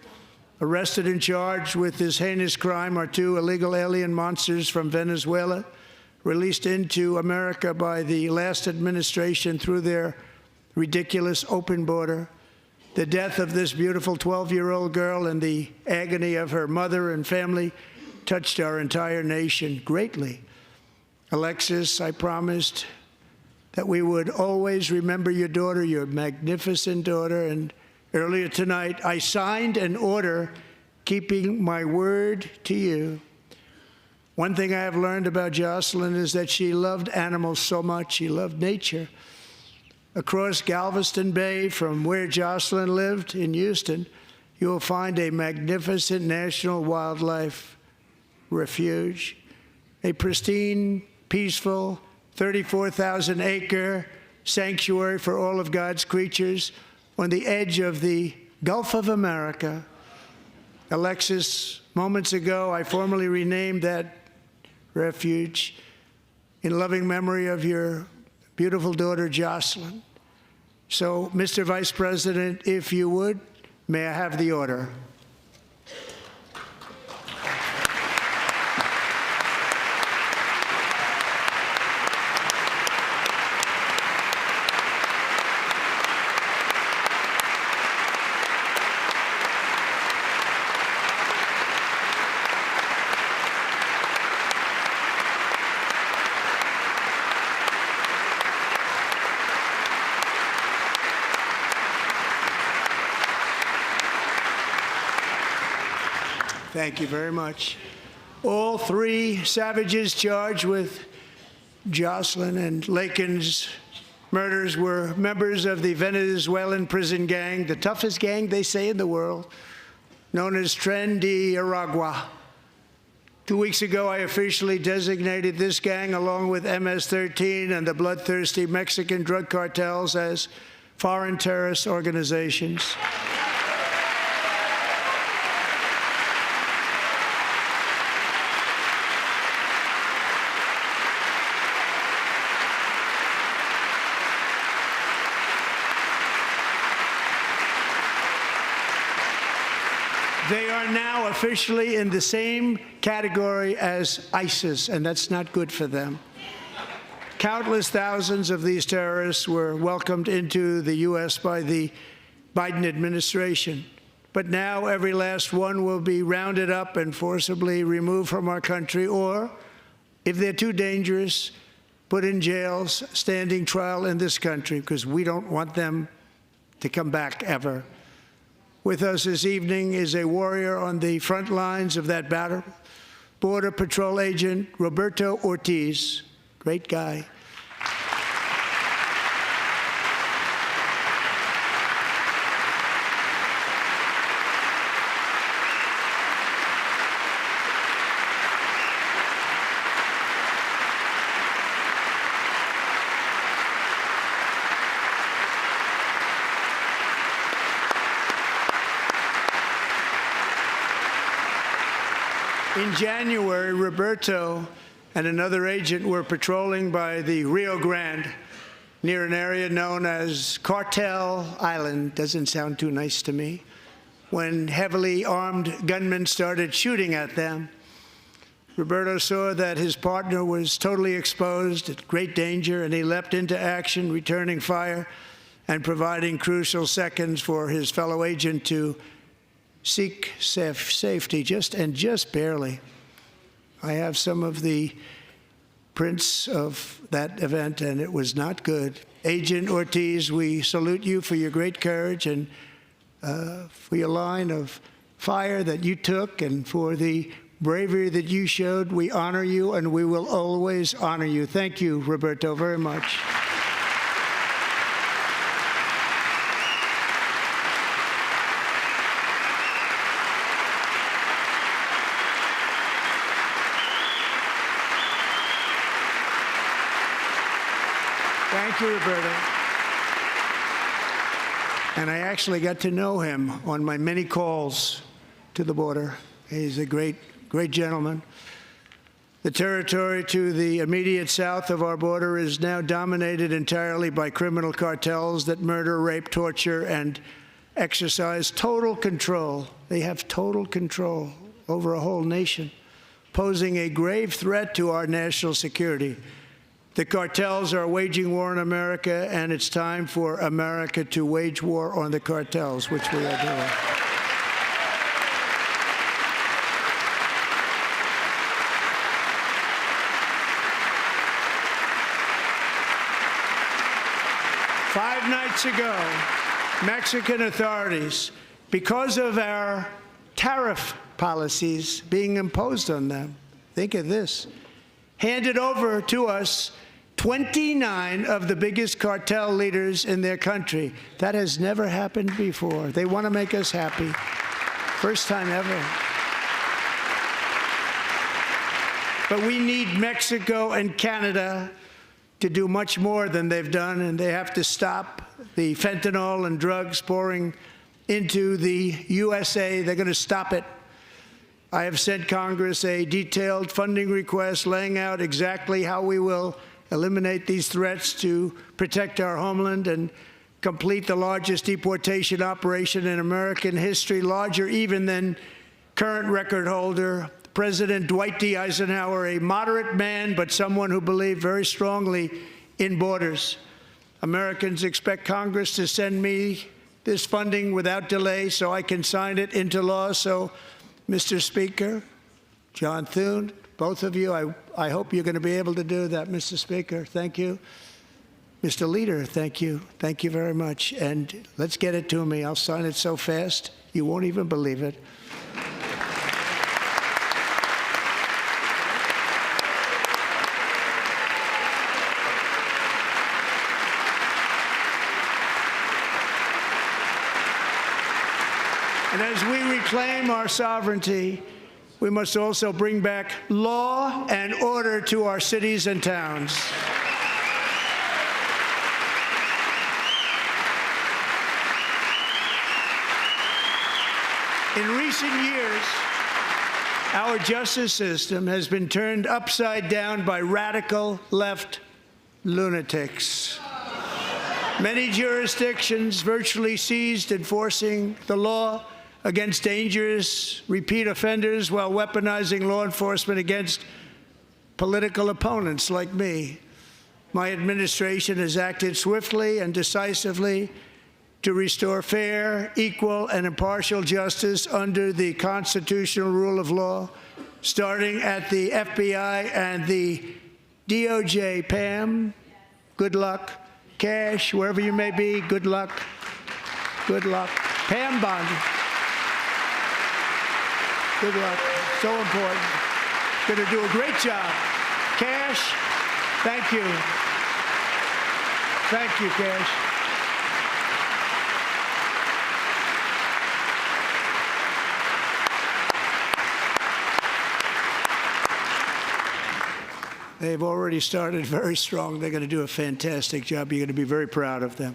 Arrested and charged with this heinous crime are 2 illegal alien monsters from Venezuela, released into America by the last administration through their ridiculous open border. The death of this beautiful 12-year-old girl and the agony of her mother and family touched our entire nation greatly. Alexis, I promised that we would always remember your daughter, your magnificent daughter, and earlier tonight I signed an order keeping my word to you. One thing I have learned about Jocelyn is that she loved animals so much. She loved nature. Across Galveston Bay, from where Jocelyn lived in Houston, you will find a magnificent national wildlife refuge, a pristine, peaceful, 34,000-acre sanctuary for all of God's creatures on the edge of the Gulf of America. Alexis, moments ago, I formally renamed that refuge in loving memory of your beautiful daughter, Jocelyn. So, Mr. Vice President, if you would, may I have the order? Thank you very much. All three savages charged with Jocelyn and Lakin's murders were members of the Venezuelan prison gang, the toughest gang, they say, in the world, known as Tren de Aragua. 2 weeks ago, I officially designated this gang, along with MS-13 and the bloodthirsty Mexican drug cartels, as foreign terrorist organizations. They are now officially in the same category as ISIS, and that's not good for them. Countless thousands of these terrorists were welcomed into the U.S. by the Biden administration. But now every last one will be rounded up and forcibly removed from our country, or, if they're too dangerous, put in jails, standing trial in this country, because we don't want them to come back ever. With us this evening is a warrior on the front lines of that battle, Border Patrol Agent Roberto Ortiz. Great guy. In January, Roberto and another agent were patrolling by the Rio Grande near an area known as Cartel Island. Doesn't sound too nice to me. When heavily armed gunmen started shooting at them, Roberto saw that his partner was totally exposed, at great danger, and he leapt into action, returning fire and providing crucial seconds for his fellow agent to seek safety, just barely. I have some of the prints of that event, and it was not good. Agent Ortiz, we salute you for your great courage and for your line of fire that you took and for the bravery that you showed. We honor you, and we will always honor you. Thank you, Roberto, very much. Thank you, Roberto. And I actually got to know him on my many calls to the border. He's a great gentleman. The territory to the immediate south of our border is now dominated entirely by criminal cartels that murder, rape, torture, and exercise total control. They have total control over a whole nation, posing a grave threat to our national security. The cartels are waging war on America, and it's time for America to wage war on the cartels, which we are doing. Five nights ago, Mexican authorities, because of our tariff policies being imposed on them, think of this, handed over to us 29 of the biggest cartel leaders in their country. That has never happened before. They want to make us happy. First time ever. But we need Mexico and Canada to do much more than they've done, and they have to stop the fentanyl and drugs pouring into the USA. They're going to stop it. I have sent Congress a detailed funding request laying out exactly how we will eliminate these threats to protect our homeland and complete the largest deportation operation in American history, larger even than current record holder President Dwight D. Eisenhower, a moderate man, but someone who believed very strongly in borders. Americans expect Congress to send me this funding without delay so I can sign it into law. So, Mr. Speaker, John Thune, both of you, I hope you're going to be able to do that, Mr. Speaker. Thank you. Mr. Leader, thank you. Thank you very much. And let's get it to me. I'll sign it so fast, you won't even believe it. And as we reclaim our sovereignty, we must also bring back law and order to our cities and towns. In recent years, our justice system has been turned upside down by radical left lunatics. Many jurisdictions virtually ceased enforcing the law against dangerous repeat offenders while weaponizing law enforcement against political opponents like me. My administration has acted swiftly and decisively to restore fair, equal, and impartial justice under the constitutional rule of law, starting at the FBI and the DOJ. Pam, good luck. Cash, wherever you may be, good luck. Good luck. Pam Bondi, good luck. So important. Going to do a great job. Cash, thank you. Thank you, Cash. They've already started very strong. They're going to do a fantastic job. You're going to be very proud of them.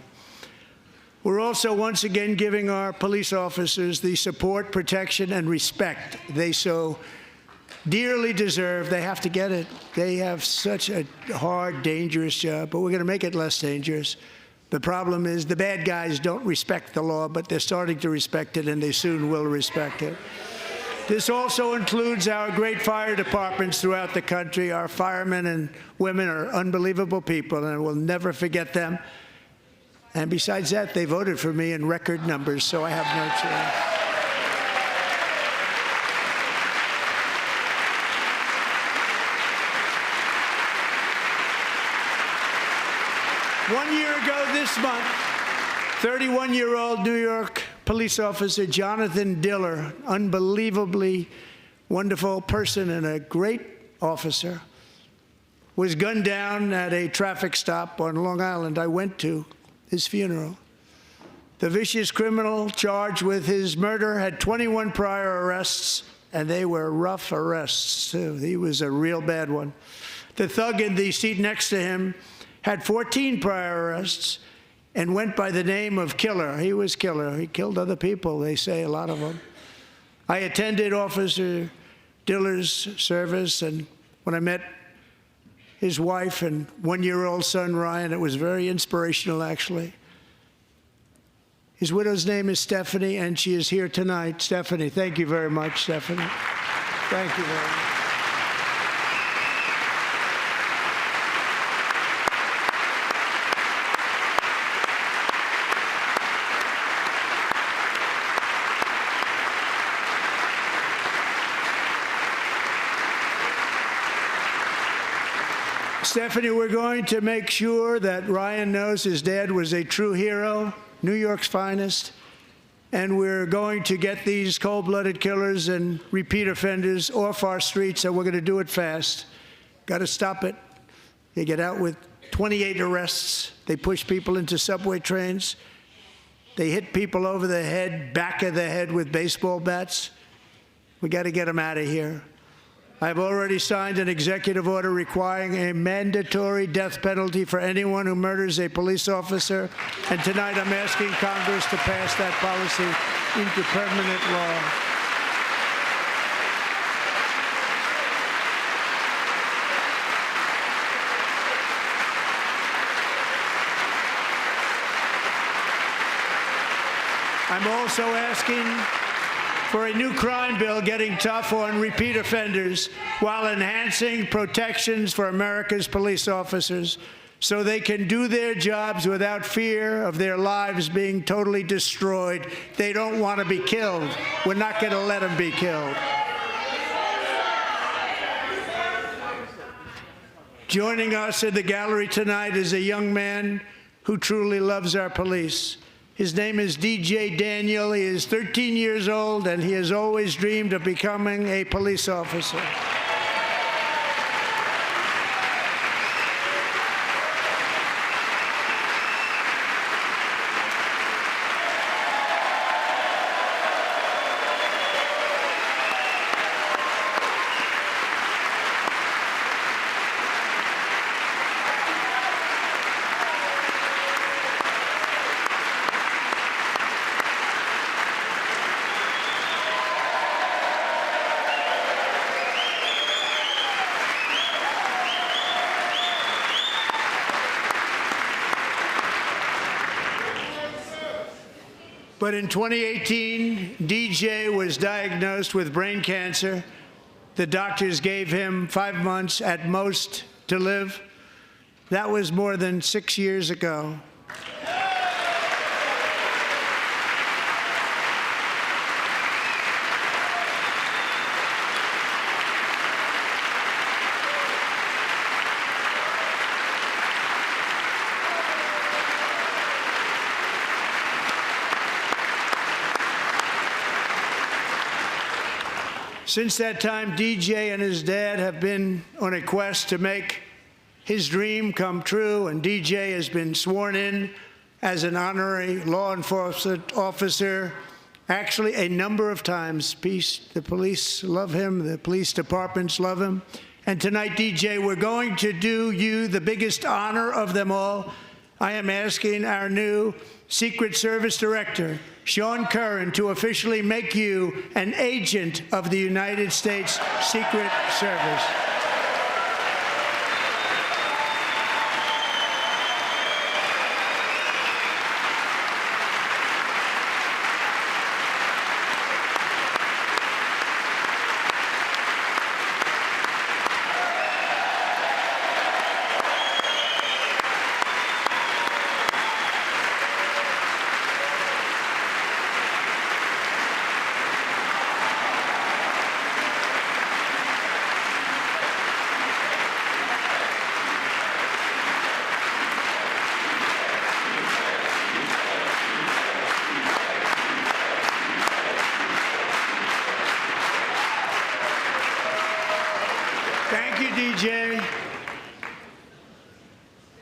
We're also once again giving our police officers the support, protection, and respect they so dearly deserve. They have to get it. They have such a hard, dangerous job, but we're going to make it less dangerous. The problem is the bad guys don't respect the law, but they're starting to respect it, and they soon will respect it. This also includes our great fire departments throughout the country. Our firemen and women are unbelievable people, and we'll never forget them. And besides that, they voted for me in record numbers, so I have no choice. 1 year ago this month, 31-year-old New York police officer Jonathan Diller, unbelievably wonderful person and a great officer, was gunned down at a traffic stop on Long Island. I went to his funeral. The vicious criminal charged with his murder had 21 prior arrests, and they were rough arrests, too. He was a real bad one. The thug in the seat next to him had 14 prior arrests and went by the name of Killer. He was Killer. He killed other people, they say, a lot of them. I attended Officer Diller's service, and when I met his wife and one-year-old son, Ryan, it was very inspirational, actually. His widow's name is Stephanie, and she is here tonight. Stephanie, thank you very much, Stephanie. Thank you very much. Stephanie, we're going to make sure that Ryan knows his dad was a true hero, New York's finest, and we're going to get these cold-blooded killers and repeat offenders off our streets, and we're going to do it fast. Got to stop it. They get out with 28 arrests. They push people into subway trains. They hit people over the head, back of the head with baseball bats. We got to get them out of here. I've already signed an executive order requiring a mandatory death penalty for anyone who murders a police officer, and tonight I'm asking Congress to pass that policy into permanent law. I'm also asking for a new crime bill getting tough on repeat offenders while enhancing protections for America's police officers so they can do their jobs without fear of their lives being totally destroyed. They don't want to be killed. We're not going to let them be killed. Joining us in the gallery tonight is a young man who truly loves our police. His name is DJ Daniel. He is 13 years old, and he has always dreamed of becoming a police officer. But in 2018, DJ was diagnosed with brain cancer. The doctors gave him 5 months at most to live. That was more than 6 years ago. Since that time, DJ and his dad have been on a quest to make his dream come true, and DJ has been sworn in as an honorary law enforcement officer, actually a number of times. The police love him, the police departments love him. And tonight, DJ, we're going to do you the biggest honor of them all. I am asking our new Secret Service Director, Sean Curran, to officially make you an agent of the United States Secret Service. Thank you, DJ.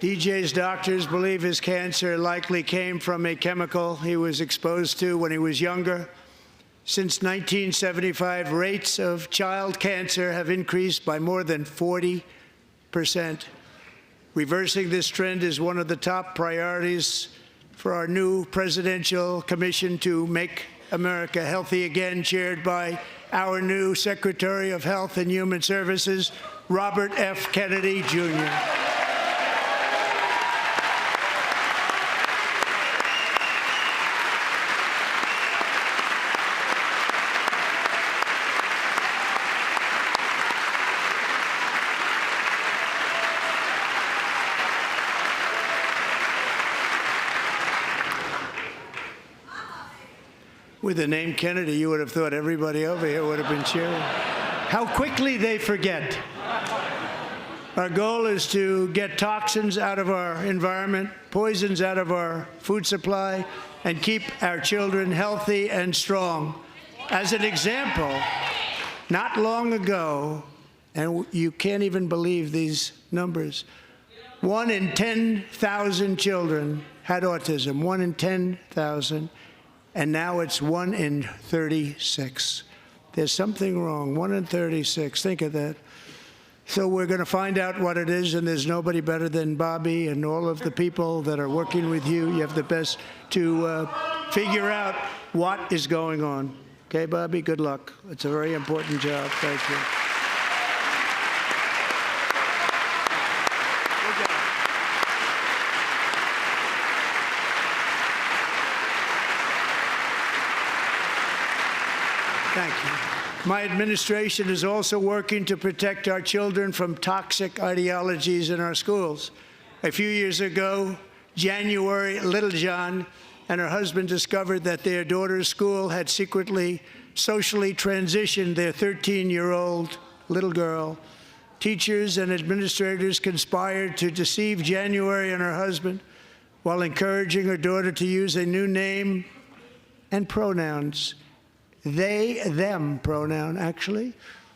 DJ's doctors believe his cancer likely came from a chemical he was exposed to when he was younger. Since 1975, rates of child cancer have increased by more than 40%. Reversing this trend is one of the top priorities for our new presidential commission to make America healthy again, chaired by our new Secretary of Health and Human Services, Robert F. Kennedy, Jr. With the name Kennedy, you would have thought everybody over here would have been cheering. How quickly they forget. Our goal is to get toxins out of our environment, poisons out of our food supply, and keep our children healthy and strong. As an example, not long ago, and you can't even believe these numbers, 1 in 10,000 children had autism, 1 in 10,000. And now it's 1 in 36. There's something wrong. 1 in 36. Think of that. So we're going to find out what it is, and there's nobody better than Bobby and all of the people that are working with you. You have the best to figure out what is going on. Okay, Bobby? Good luck. It's a very important job. Thank you. Thank you. My administration is also working to protect our children from toxic ideologies in our schools. A few years ago, January, Littlejohn and her husband discovered that their daughter's school had secretly socially transitioned their 13-year-old little girl. Teachers and administrators conspired to deceive January and her husband while encouraging her daughter to use a new name and pronouns. They, them pronoun, actually,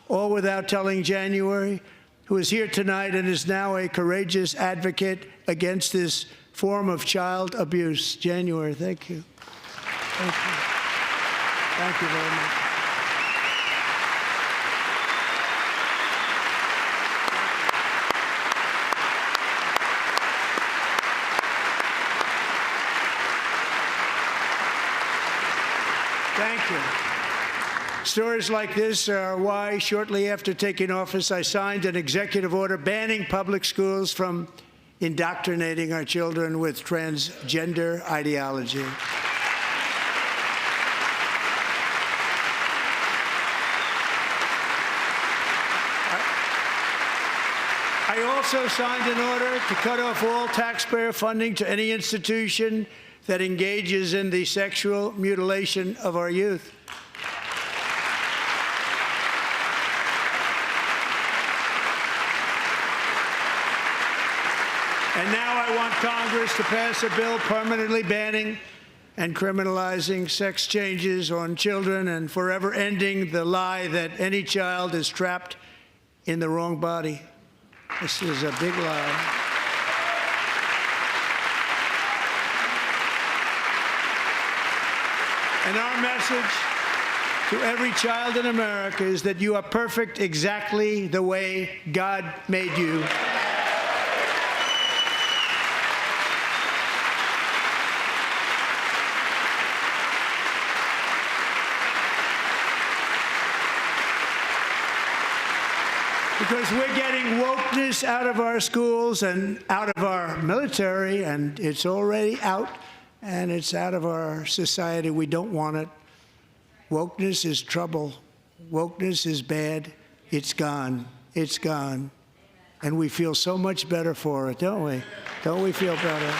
all without telling January, who is here tonight and is now a courageous advocate against this form of child abuse. January, thank you. Thank you. Thank you very much. Thank you. Stories like this are why, shortly after taking office, I signed an executive order banning public schools from indoctrinating our children with transgender ideology. I also signed an order to cut off all taxpayer funding to any institution that engages in the sexual mutilation of our youth. And now I want Congress to pass a bill permanently banning and criminalizing sex changes on children and forever ending the lie that any child is trapped in the wrong body. This is a big lie. And our message to every child in America is that you are perfect exactly the way God made you. Because we're getting wokeness out of our schools and out of our military, and it's already out, and it's out of our society. We don't want it. Wokeness is trouble. Wokeness is bad. It's gone. It's gone. And we feel so much better for it, don't we? Don't we feel better?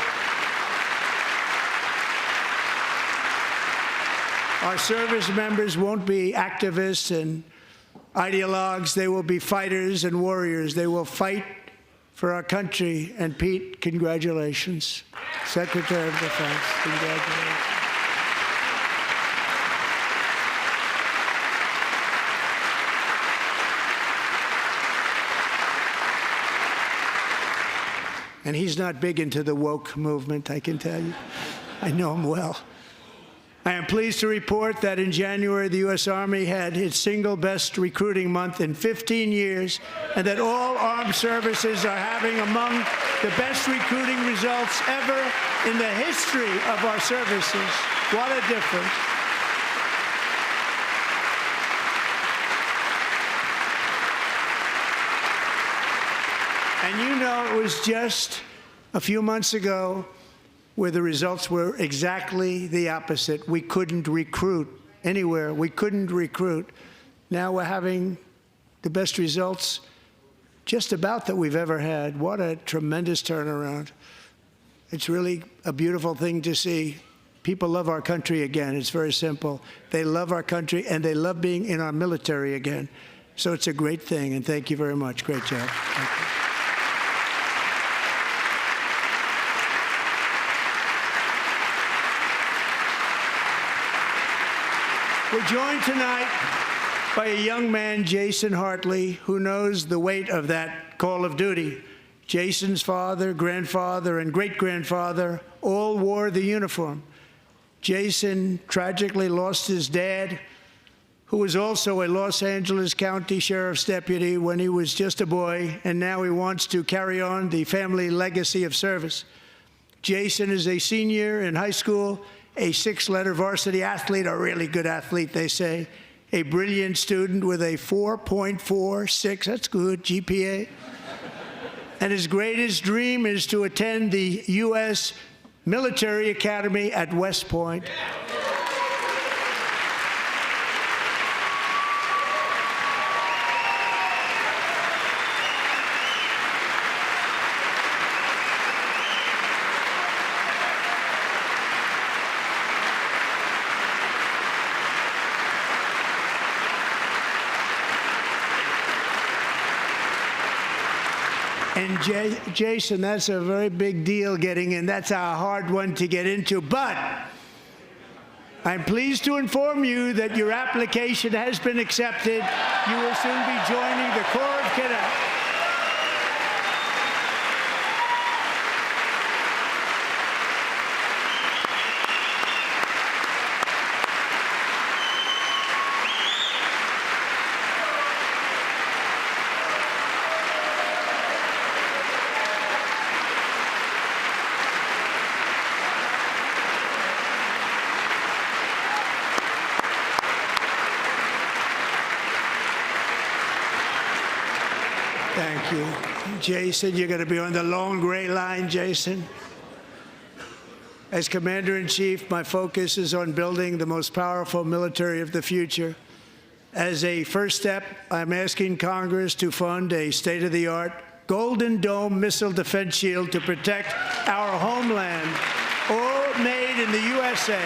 Our service members won't be activists and ideologues. They will be fighters and warriors. They will fight for our country. And Pete, congratulations. Secretary of Defense, congratulations. And he's not big into the woke movement, I can tell you. I know him well. I am pleased to report that in January, the U.S. Army had its single best recruiting month in 15 years, and that all armed services are having among the best recruiting results ever in the history of our services. What a difference. And you know, it was just a few months ago where the results were exactly the opposite. We couldn't recruit anywhere. We couldn't recruit. Now we're having the best results just about that we've ever had. What a tremendous turnaround. It's really a beautiful thing to see. People love our country again. It's very simple. They love our country, and they love being in our military again. So it's a great thing, and thank you very much. Great job. Thank you. We're joined tonight by a young man, Jason Hartley, who knows the weight of that call of duty. Jason's father, grandfather, and great-grandfather all wore the uniform. Jason tragically lost his dad, who was also a Los Angeles County Sheriff's deputy when he was just a boy, and now he wants to carry on the family legacy of service. Jason is a senior in high school, a six-letter varsity athlete, a really good athlete, they say, a brilliant student with a 4.46, that's good, GPA. And his greatest dream is to attend the U.S. Military Academy at West Point. And Jason, that's a very big deal getting in. That's a hard one to get into. But I'm pleased to inform you that your application has been accepted. You will soon be joining the Corps of Cadets. Thank you. Jason, you're going to be on the long gray line, Jason. As Commander-in-Chief, my focus is on building the most powerful military of the future. As a first step, I'm asking Congress to fund a state-of-the-art Golden Dome missile defense shield to protect our homeland, all made in the USA.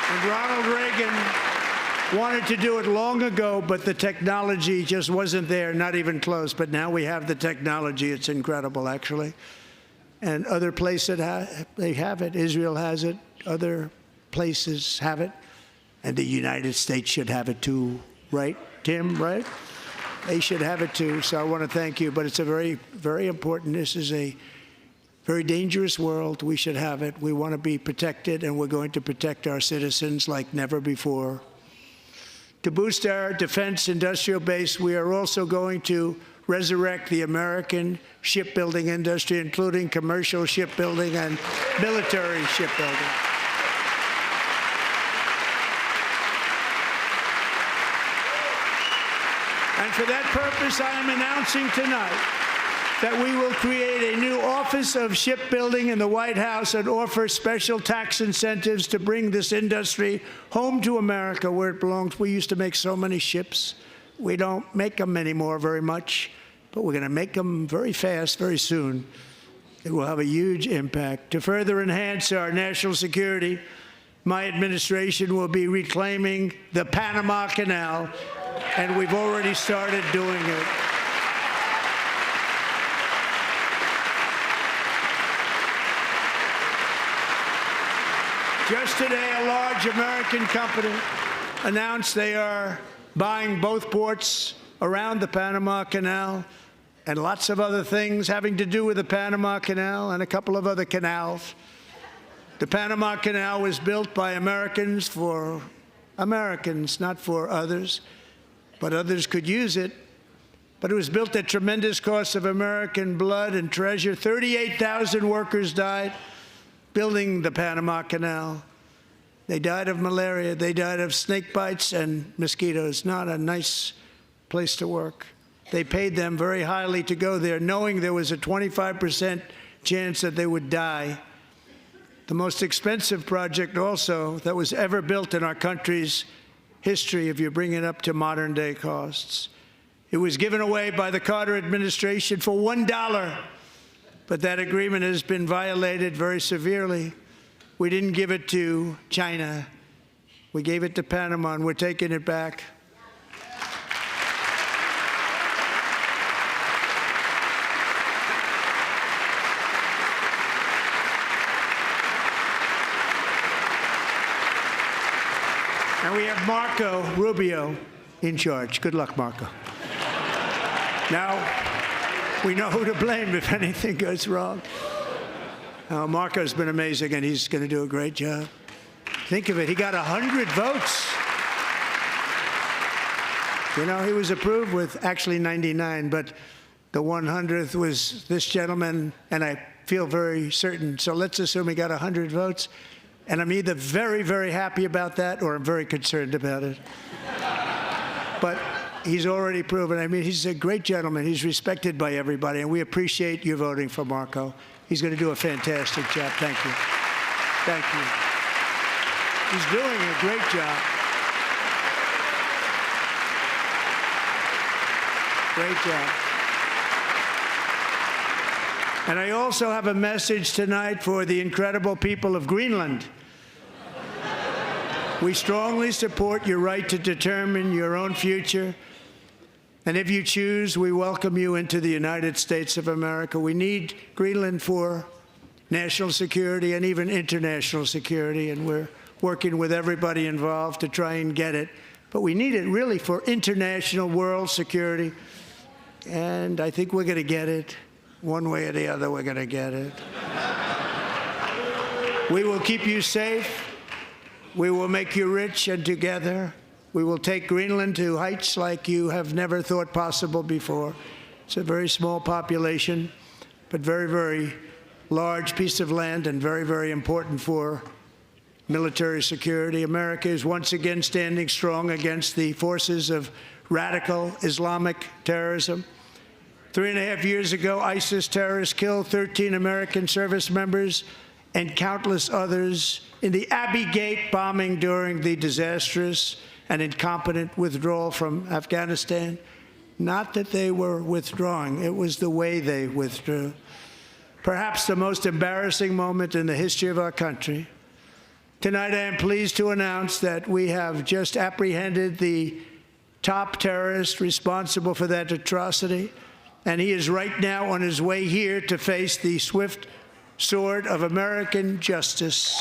And Ronald Reagan wanted to do it long ago, but the technology just wasn't there, not even close. But now we have the technology. It's incredible, actually. And other places, they have it. Israel has it. Other places have it. And the United States should have it too, right, Tim, right? They should have it too. So I want to thank you. But it's a very, very important. This is a very dangerous world. We should have it. We want to be protected, and we're going to protect our citizens like never before. To boost our defense industrial base, we are also going to resurrect the American shipbuilding industry, including commercial shipbuilding and military shipbuilding. And for that purpose, I am announcing tonight that we will create a new Office of Shipbuilding in the White House and offer special tax incentives to bring this industry home to America where it belongs. We used to make so many ships. We don't make them anymore very much, but we're going to make them very fast, very soon. It will have a huge impact. To further enhance our national security, my administration will be reclaiming the Panama Canal, and we've already started doing it. Just today, a large American company announced they are buying both ports around the Panama Canal and lots of other things having to do with the Panama Canal and a couple of other canals. The Panama Canal was built by Americans for Americans, not for others, but others could use it. But it was built at tremendous cost of American blood and treasure. 38,000 workers died building the Panama Canal. They died of malaria. They died of snake bites and mosquitoes. Not a nice place to work. They paid them very highly to go there, knowing there was a 25% chance that they would die. The most expensive project also that was ever built in our country's history, if you bring it up to modern day costs. It was given away by the Carter administration for $1. But that agreement has been violated very severely. We didn't give it to China. We gave it to Panama, and we're taking it back. And we have Marco Rubio in charge. Good luck, Marco. Now, we know who to blame if anything goes wrong. Marco's been amazing, and he's going to do a great job. Think of it. He got 100 votes. You know, he was approved with actually 99, but the 100th was this gentleman, and I feel very certain. So let's assume he got 100 votes. And I'm either very, very happy about that, or I'm very concerned about it. But he's already proven. I mean, he's a great gentleman. He's respected by everybody, and we appreciate you voting for Marco. He's going to do a fantastic job. Thank you. Thank you. He's doing a great job. Great job. And I also have a message tonight for the incredible people of Greenland. We strongly support your right to determine your own future. And if you choose, we welcome you into the United States of America. We need Greenland for national security and even international security, and we're working with everybody involved to try and get it. But we need it really for international world security, and I think we're going to get it. One way or the other, we're going to get it. We will keep you safe. We will make you rich, and together we will take Greenland to heights like you have never thought possible before. It's a very small population, but very, very large piece of land and very, very important for military security. America is once again standing strong against the forces of radical Islamic terrorism. 3.5 years ago, ISIS terrorists killed 13 American service members and countless others in the Abbey Gate bombing during the disastrous and incompetent withdrawal from Afghanistan. Not that they were withdrawing, it was the way they withdrew. Perhaps the most embarrassing moment in the history of our country. Tonight, I am pleased to announce that we have just apprehended the top terrorist responsible for that atrocity, and he is right now on his way here to face the swift sword of American justice.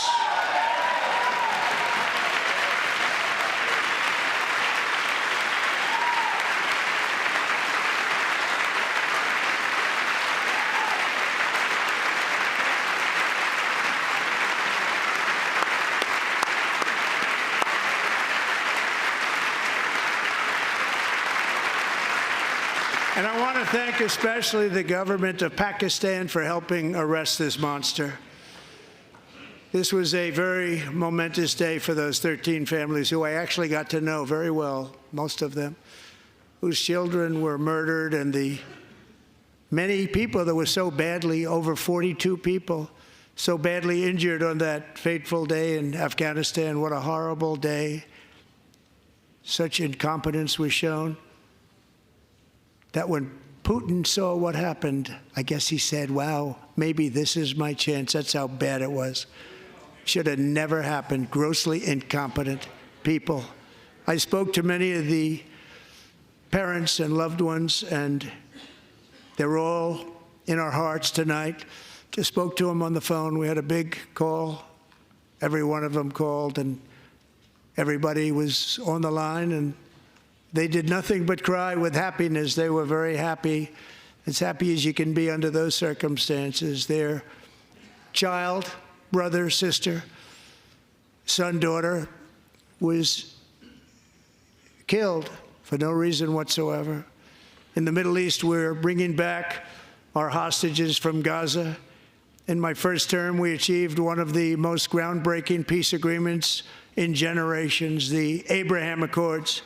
And I want to thank especially the government of Pakistan for helping arrest this monster. This was a very momentous day for those 13 families who I actually got to know very well, most of them, whose children were murdered, and the many people that were so badly, over 42 people, so badly injured on that fateful day in Afghanistan. What a horrible day. Such incompetence was shown that when Putin saw what happened, I guess he said, wow, maybe this is my chance. That's how bad it was. Should have never happened. Grossly incompetent people. I spoke to many of the parents and loved ones, and they're all in our hearts tonight. Just spoke to them on the phone. We had a big call. Every one of them called, and everybody was on the line, and they did nothing but cry with happiness. They were very happy, as happy as you can be under those circumstances. Their child, brother, sister, son, daughter was killed for no reason whatsoever. In the Middle East, we're bringing back our hostages from Gaza. In my first term, we achieved one of the most groundbreaking peace agreements in generations, the Abraham Accords.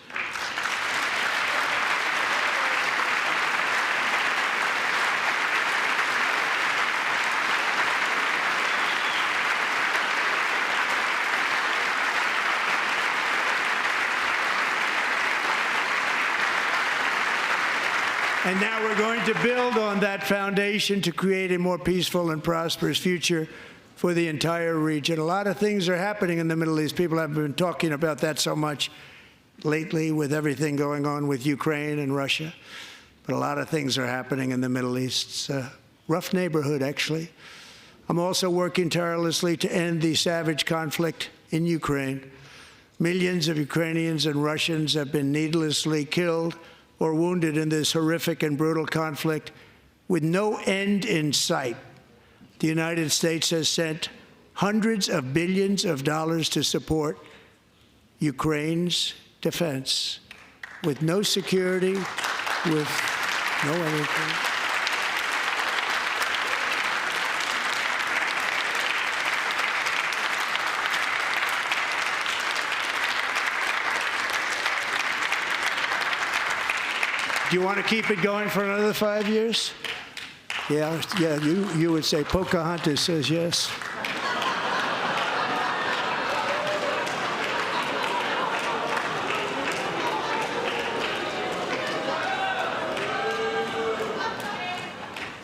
And now we're going to build on that foundation to create a more peaceful and prosperous future for the entire region. A lot of things are happening in the Middle East. People have been talking about that so much lately with everything going on with Ukraine and Russia. But a lot of things are happening in the Middle East. It's a rough neighborhood, actually. I'm also working tirelessly to end the savage conflict in Ukraine. Millions of Ukrainians and Russians have been needlessly killed or wounded in this horrific and brutal conflict with no end in sight. The United States has sent hundreds of billions of dollars to support Ukraine's defense, with no security, with no anything. Do you want to keep it going for another 5 years? Yeah, you would say Pocahontas says yes.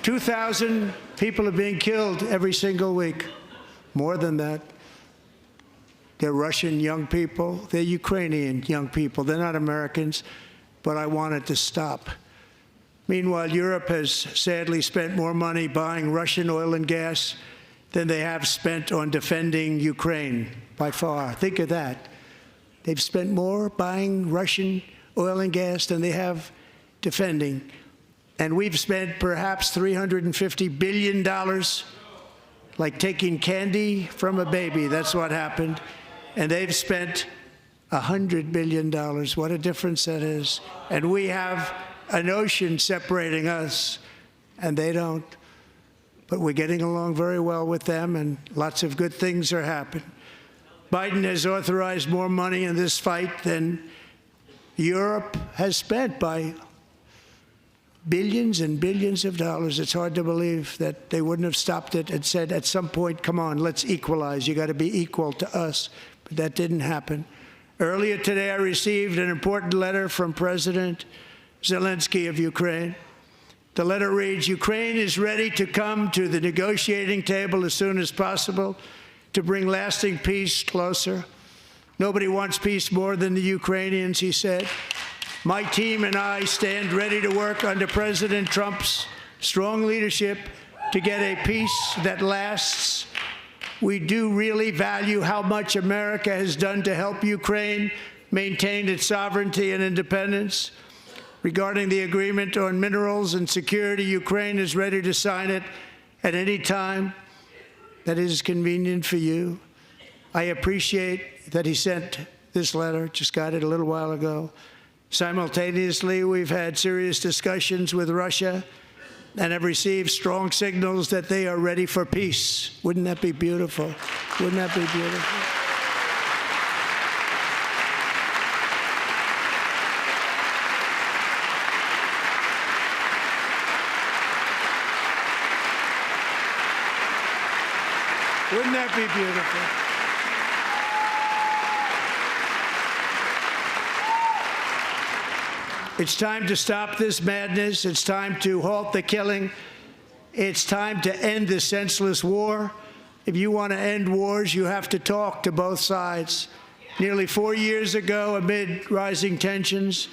$2,000 people are being killed every single week. More than that. They're Russian young people. They're Ukrainian young people. They're not Americans. But I want it to stop. Meanwhile, Europe has sadly spent more money buying Russian oil and gas than they have spent on defending Ukraine, by far. Think of that. They've spent more buying Russian oil and gas than they have defending. And we've spent perhaps $350 billion, like taking candy from a baby. That's what happened. And they've spent $100 billion. What a difference that is. And we have an ocean separating us, and they don't. But we're getting along very well with them, and lots of good things are happening. Biden has authorized more money in this fight than Europe has spent by billions and billions of dollars. It's hard to believe that they wouldn't have stopped it and said at some point, come on, let's equalize. You got to be equal to us. But that didn't happen. Earlier today, I received an important letter from President Zelensky of Ukraine. The letter reads, Ukraine is ready to come to the negotiating table as soon as possible to bring lasting peace closer. Nobody wants peace more than the Ukrainians, he said. My team and I stand ready to work under President Trump's strong leadership to get a peace that lasts. We do really value how much America has done to help Ukraine maintain its sovereignty and independence. Regarding the agreement on minerals and security, Ukraine is ready to sign it at any time that is convenient for you. I appreciate that he sent this letter, just got it a little while ago. Simultaneously, we've had serious discussions with Russia and have received strong signals that they are ready for peace. Wouldn't that be beautiful? Wouldn't that be beautiful? Wouldn't that be beautiful? It's time to stop this madness. It's time to halt the killing. It's time to end this senseless war. If you want to end wars, you have to talk to both sides. Nearly 4 years ago, amid rising tensions,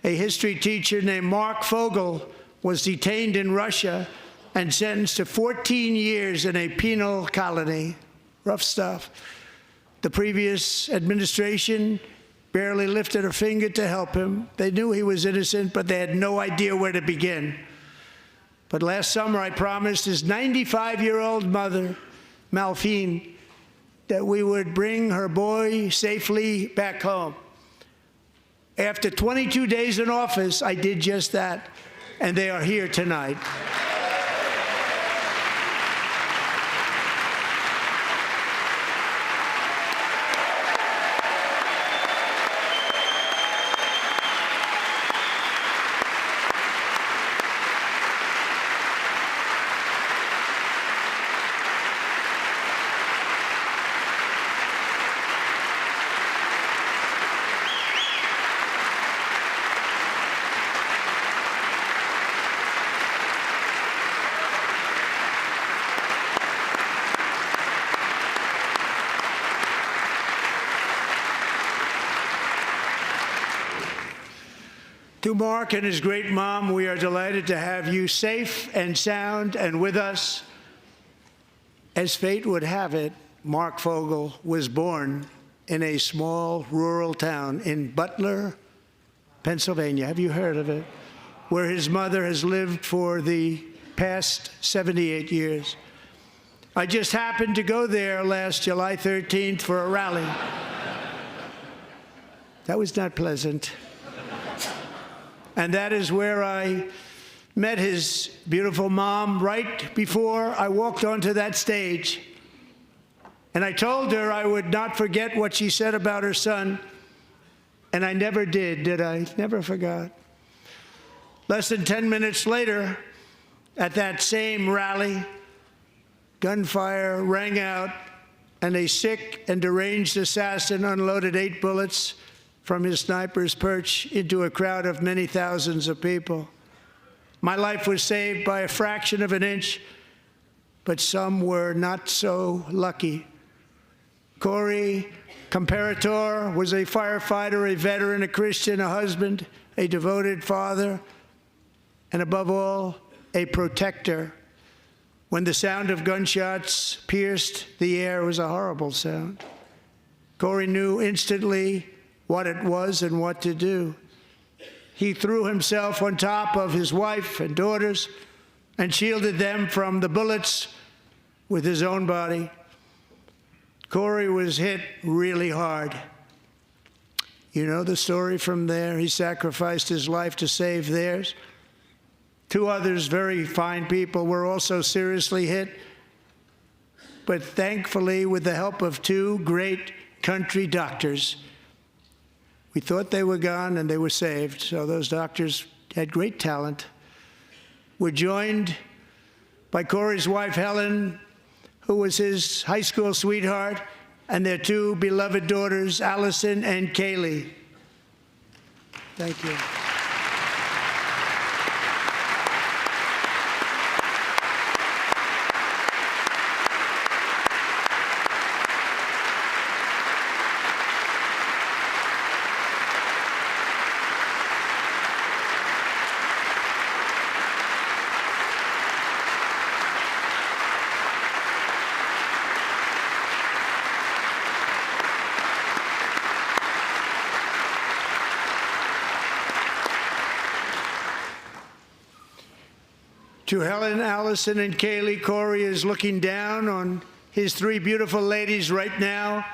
a history teacher named Mark Fogel was detained in Russia and sentenced to 14 years in a penal colony. Rough stuff. The previous administration barely lifted a finger to help him. They knew he was innocent, but they had no idea where to begin. But last summer, I promised his 95-year-old mother, Malphine, that we would bring her boy safely back home. After 22 days in office, I did just that, and they are here tonight. To Mark and his great mom, we are delighted to have you safe and sound and with us. As fate would have it, Mark Fogel was born in a small rural town in Butler, Pennsylvania. Have you heard of it? Where his mother has lived for the past 78 years. I just happened to go there last July 13th for a rally. That was not pleasant. And that is where I met his beautiful mom right before I walked onto that stage. And I told her I would not forget what she said about her son. And I never did I? Never forgot. Less than 10 minutes later, at that same rally, gunfire rang out, and a sick and deranged assassin unloaded 8 bullets from his sniper's perch into a crowd of many thousands of people. My life was saved by a fraction of an inch, but some were not so lucky. Corey Comparator was a firefighter, a veteran, a Christian, a husband, a devoted father, and above all, a protector. When the sound of gunshots pierced the air, it was a horrible sound. Corey knew instantly what it was and what to do. He threw himself on top of his wife and daughters and shielded them from the bullets with his own body. Corey was hit really hard. You know the story from there. He sacrificed his life to save theirs. 2 others, very fine people, were also seriously hit. But thankfully, with the help of 2 great country doctors, we thought they were gone and they were saved. So those doctors had great talent. We're joined by Corey's wife, Helen, who was his high school sweetheart, and their two beloved daughters, Allison and Kaylee. Thank you. To Helen, Allison, and Kaylee, Corey is looking down on his three beautiful ladies right now,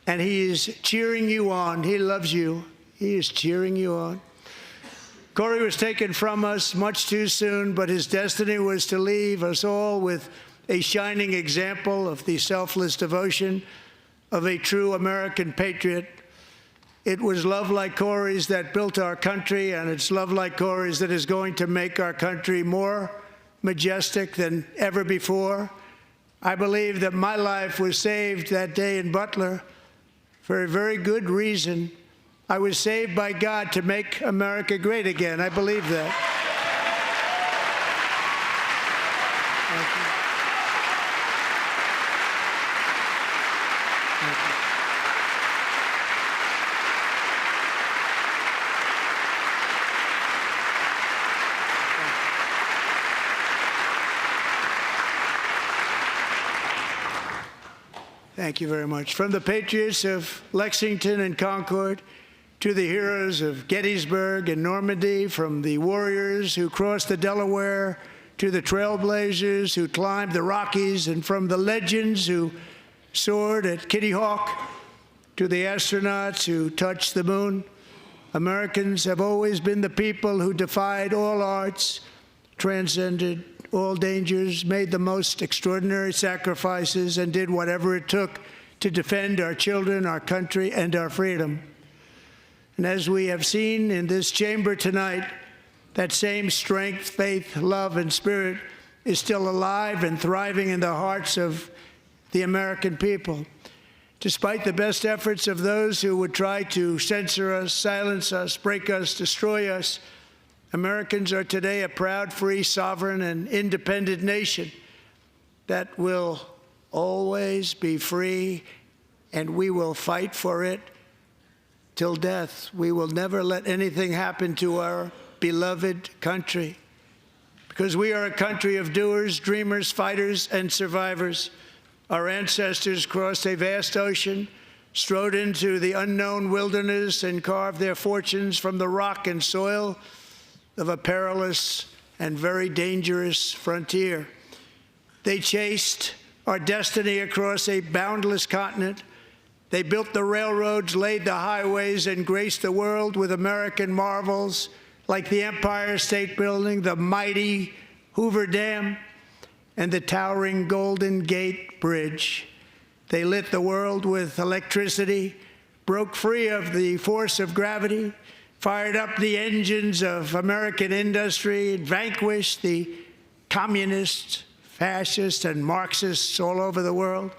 and he is cheering you on. He loves you. He is cheering you on. Corey was taken from us much too soon, but his destiny was to leave us all with a shining example of the selfless devotion of a true American patriot. It was love like Corey's that built our country, and it's love like Corey's that is going to make our country more majestic than ever before. I believe that my life was saved that day in Butler for a very good reason. I was saved by God to make America great again. I believe that. Thank you. Thank you. Thank you very much. From the patriots of Lexington and Concord to the heroes of Gettysburg and Normandy, from the warriors who crossed the Delaware to the trailblazers who climbed the Rockies, and from the legends who soared at Kitty Hawk to the astronauts who touched the moon, Americans have always been the people who defied all odds, transcended all dangers, made the most extraordinary sacrifices, and did whatever it took to defend our children, our country, and our freedom. And as we have seen in this chamber tonight, that same strength, faith, love, and spirit is still alive and thriving in the hearts of the American people. Despite the best efforts of those who would try to censor us, silence us, break us, destroy us, Americans are today a proud, free, sovereign, and independent nation that will always be free, and we will fight for it till death. We will never let anything happen to our beloved country, because we are a country of doers, dreamers, fighters, and survivors. Our ancestors crossed a vast ocean, strode into the unknown wilderness, and carved their fortunes from the rock and soil of a perilous and very dangerous frontier. They chased our destiny across a boundless continent. They built the railroads, laid the highways, and graced the world with American marvels like the Empire State Building, the mighty Hoover Dam, and the towering Golden Gate Bridge. They lit the world with electricity, broke free of the force of gravity, fired up the engines of American industry, and vanquished the communists, fascists, and Marxists all over the world,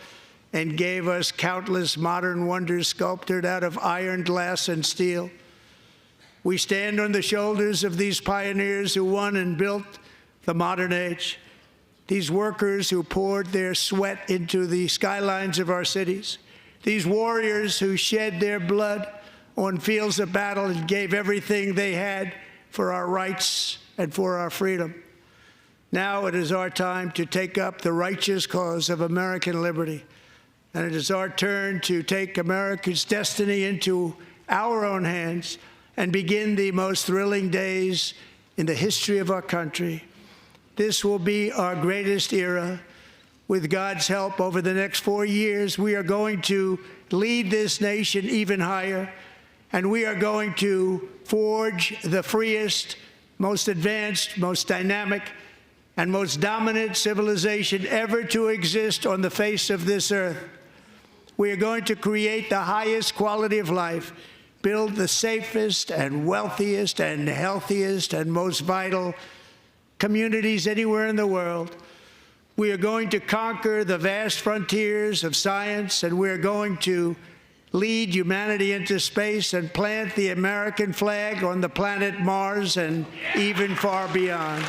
and gave us countless modern wonders sculptured out of iron, glass, and steel. We stand on the shoulders of these pioneers who won and built the modern age, these workers who poured their sweat into the skylines of our cities, these warriors who shed their blood on fields of battle and gave everything they had for our rights and for our freedom. Now it is our time to take up the righteous cause of American liberty, and it is our turn to take America's destiny into our own hands and begin the most thrilling days in the history of our country. This will be our greatest era. With God's help, over the next 4 years, we are going to lead this nation even higher, and we are going to forge the freest, most advanced, most dynamic, and most dominant civilization ever to exist on the face of this earth. We are going to create the highest quality of life, build the safest and wealthiest and healthiest and most vital communities anywhere in the world. We are going to conquer the vast frontiers of science, and we're going to lead humanity into space and plant the American flag on the planet Mars and even far beyond.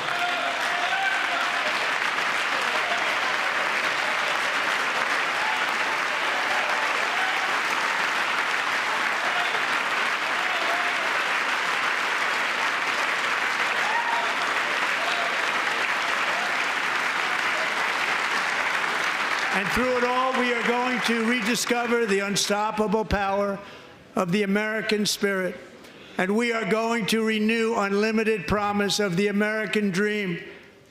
And through it all, we are going to rediscover the unstoppable power of the American spirit. And we are going to renew unlimited promise of the American dream.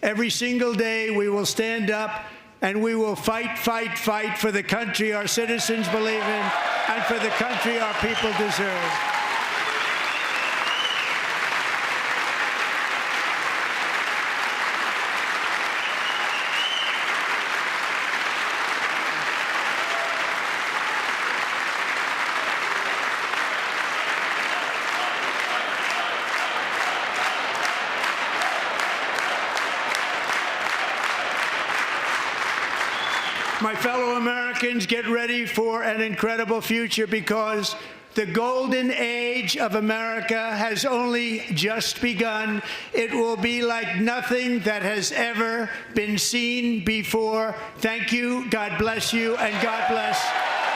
Every single day, we will stand up and we will fight, fight, fight for the country our citizens believe in and for the country our people deserve. My fellow Americans, get ready for an incredible future, because the golden age of America has only just begun. It will be like nothing that has ever been seen before. Thank you, God bless you, and God bless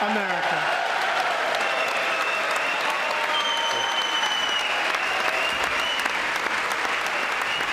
America.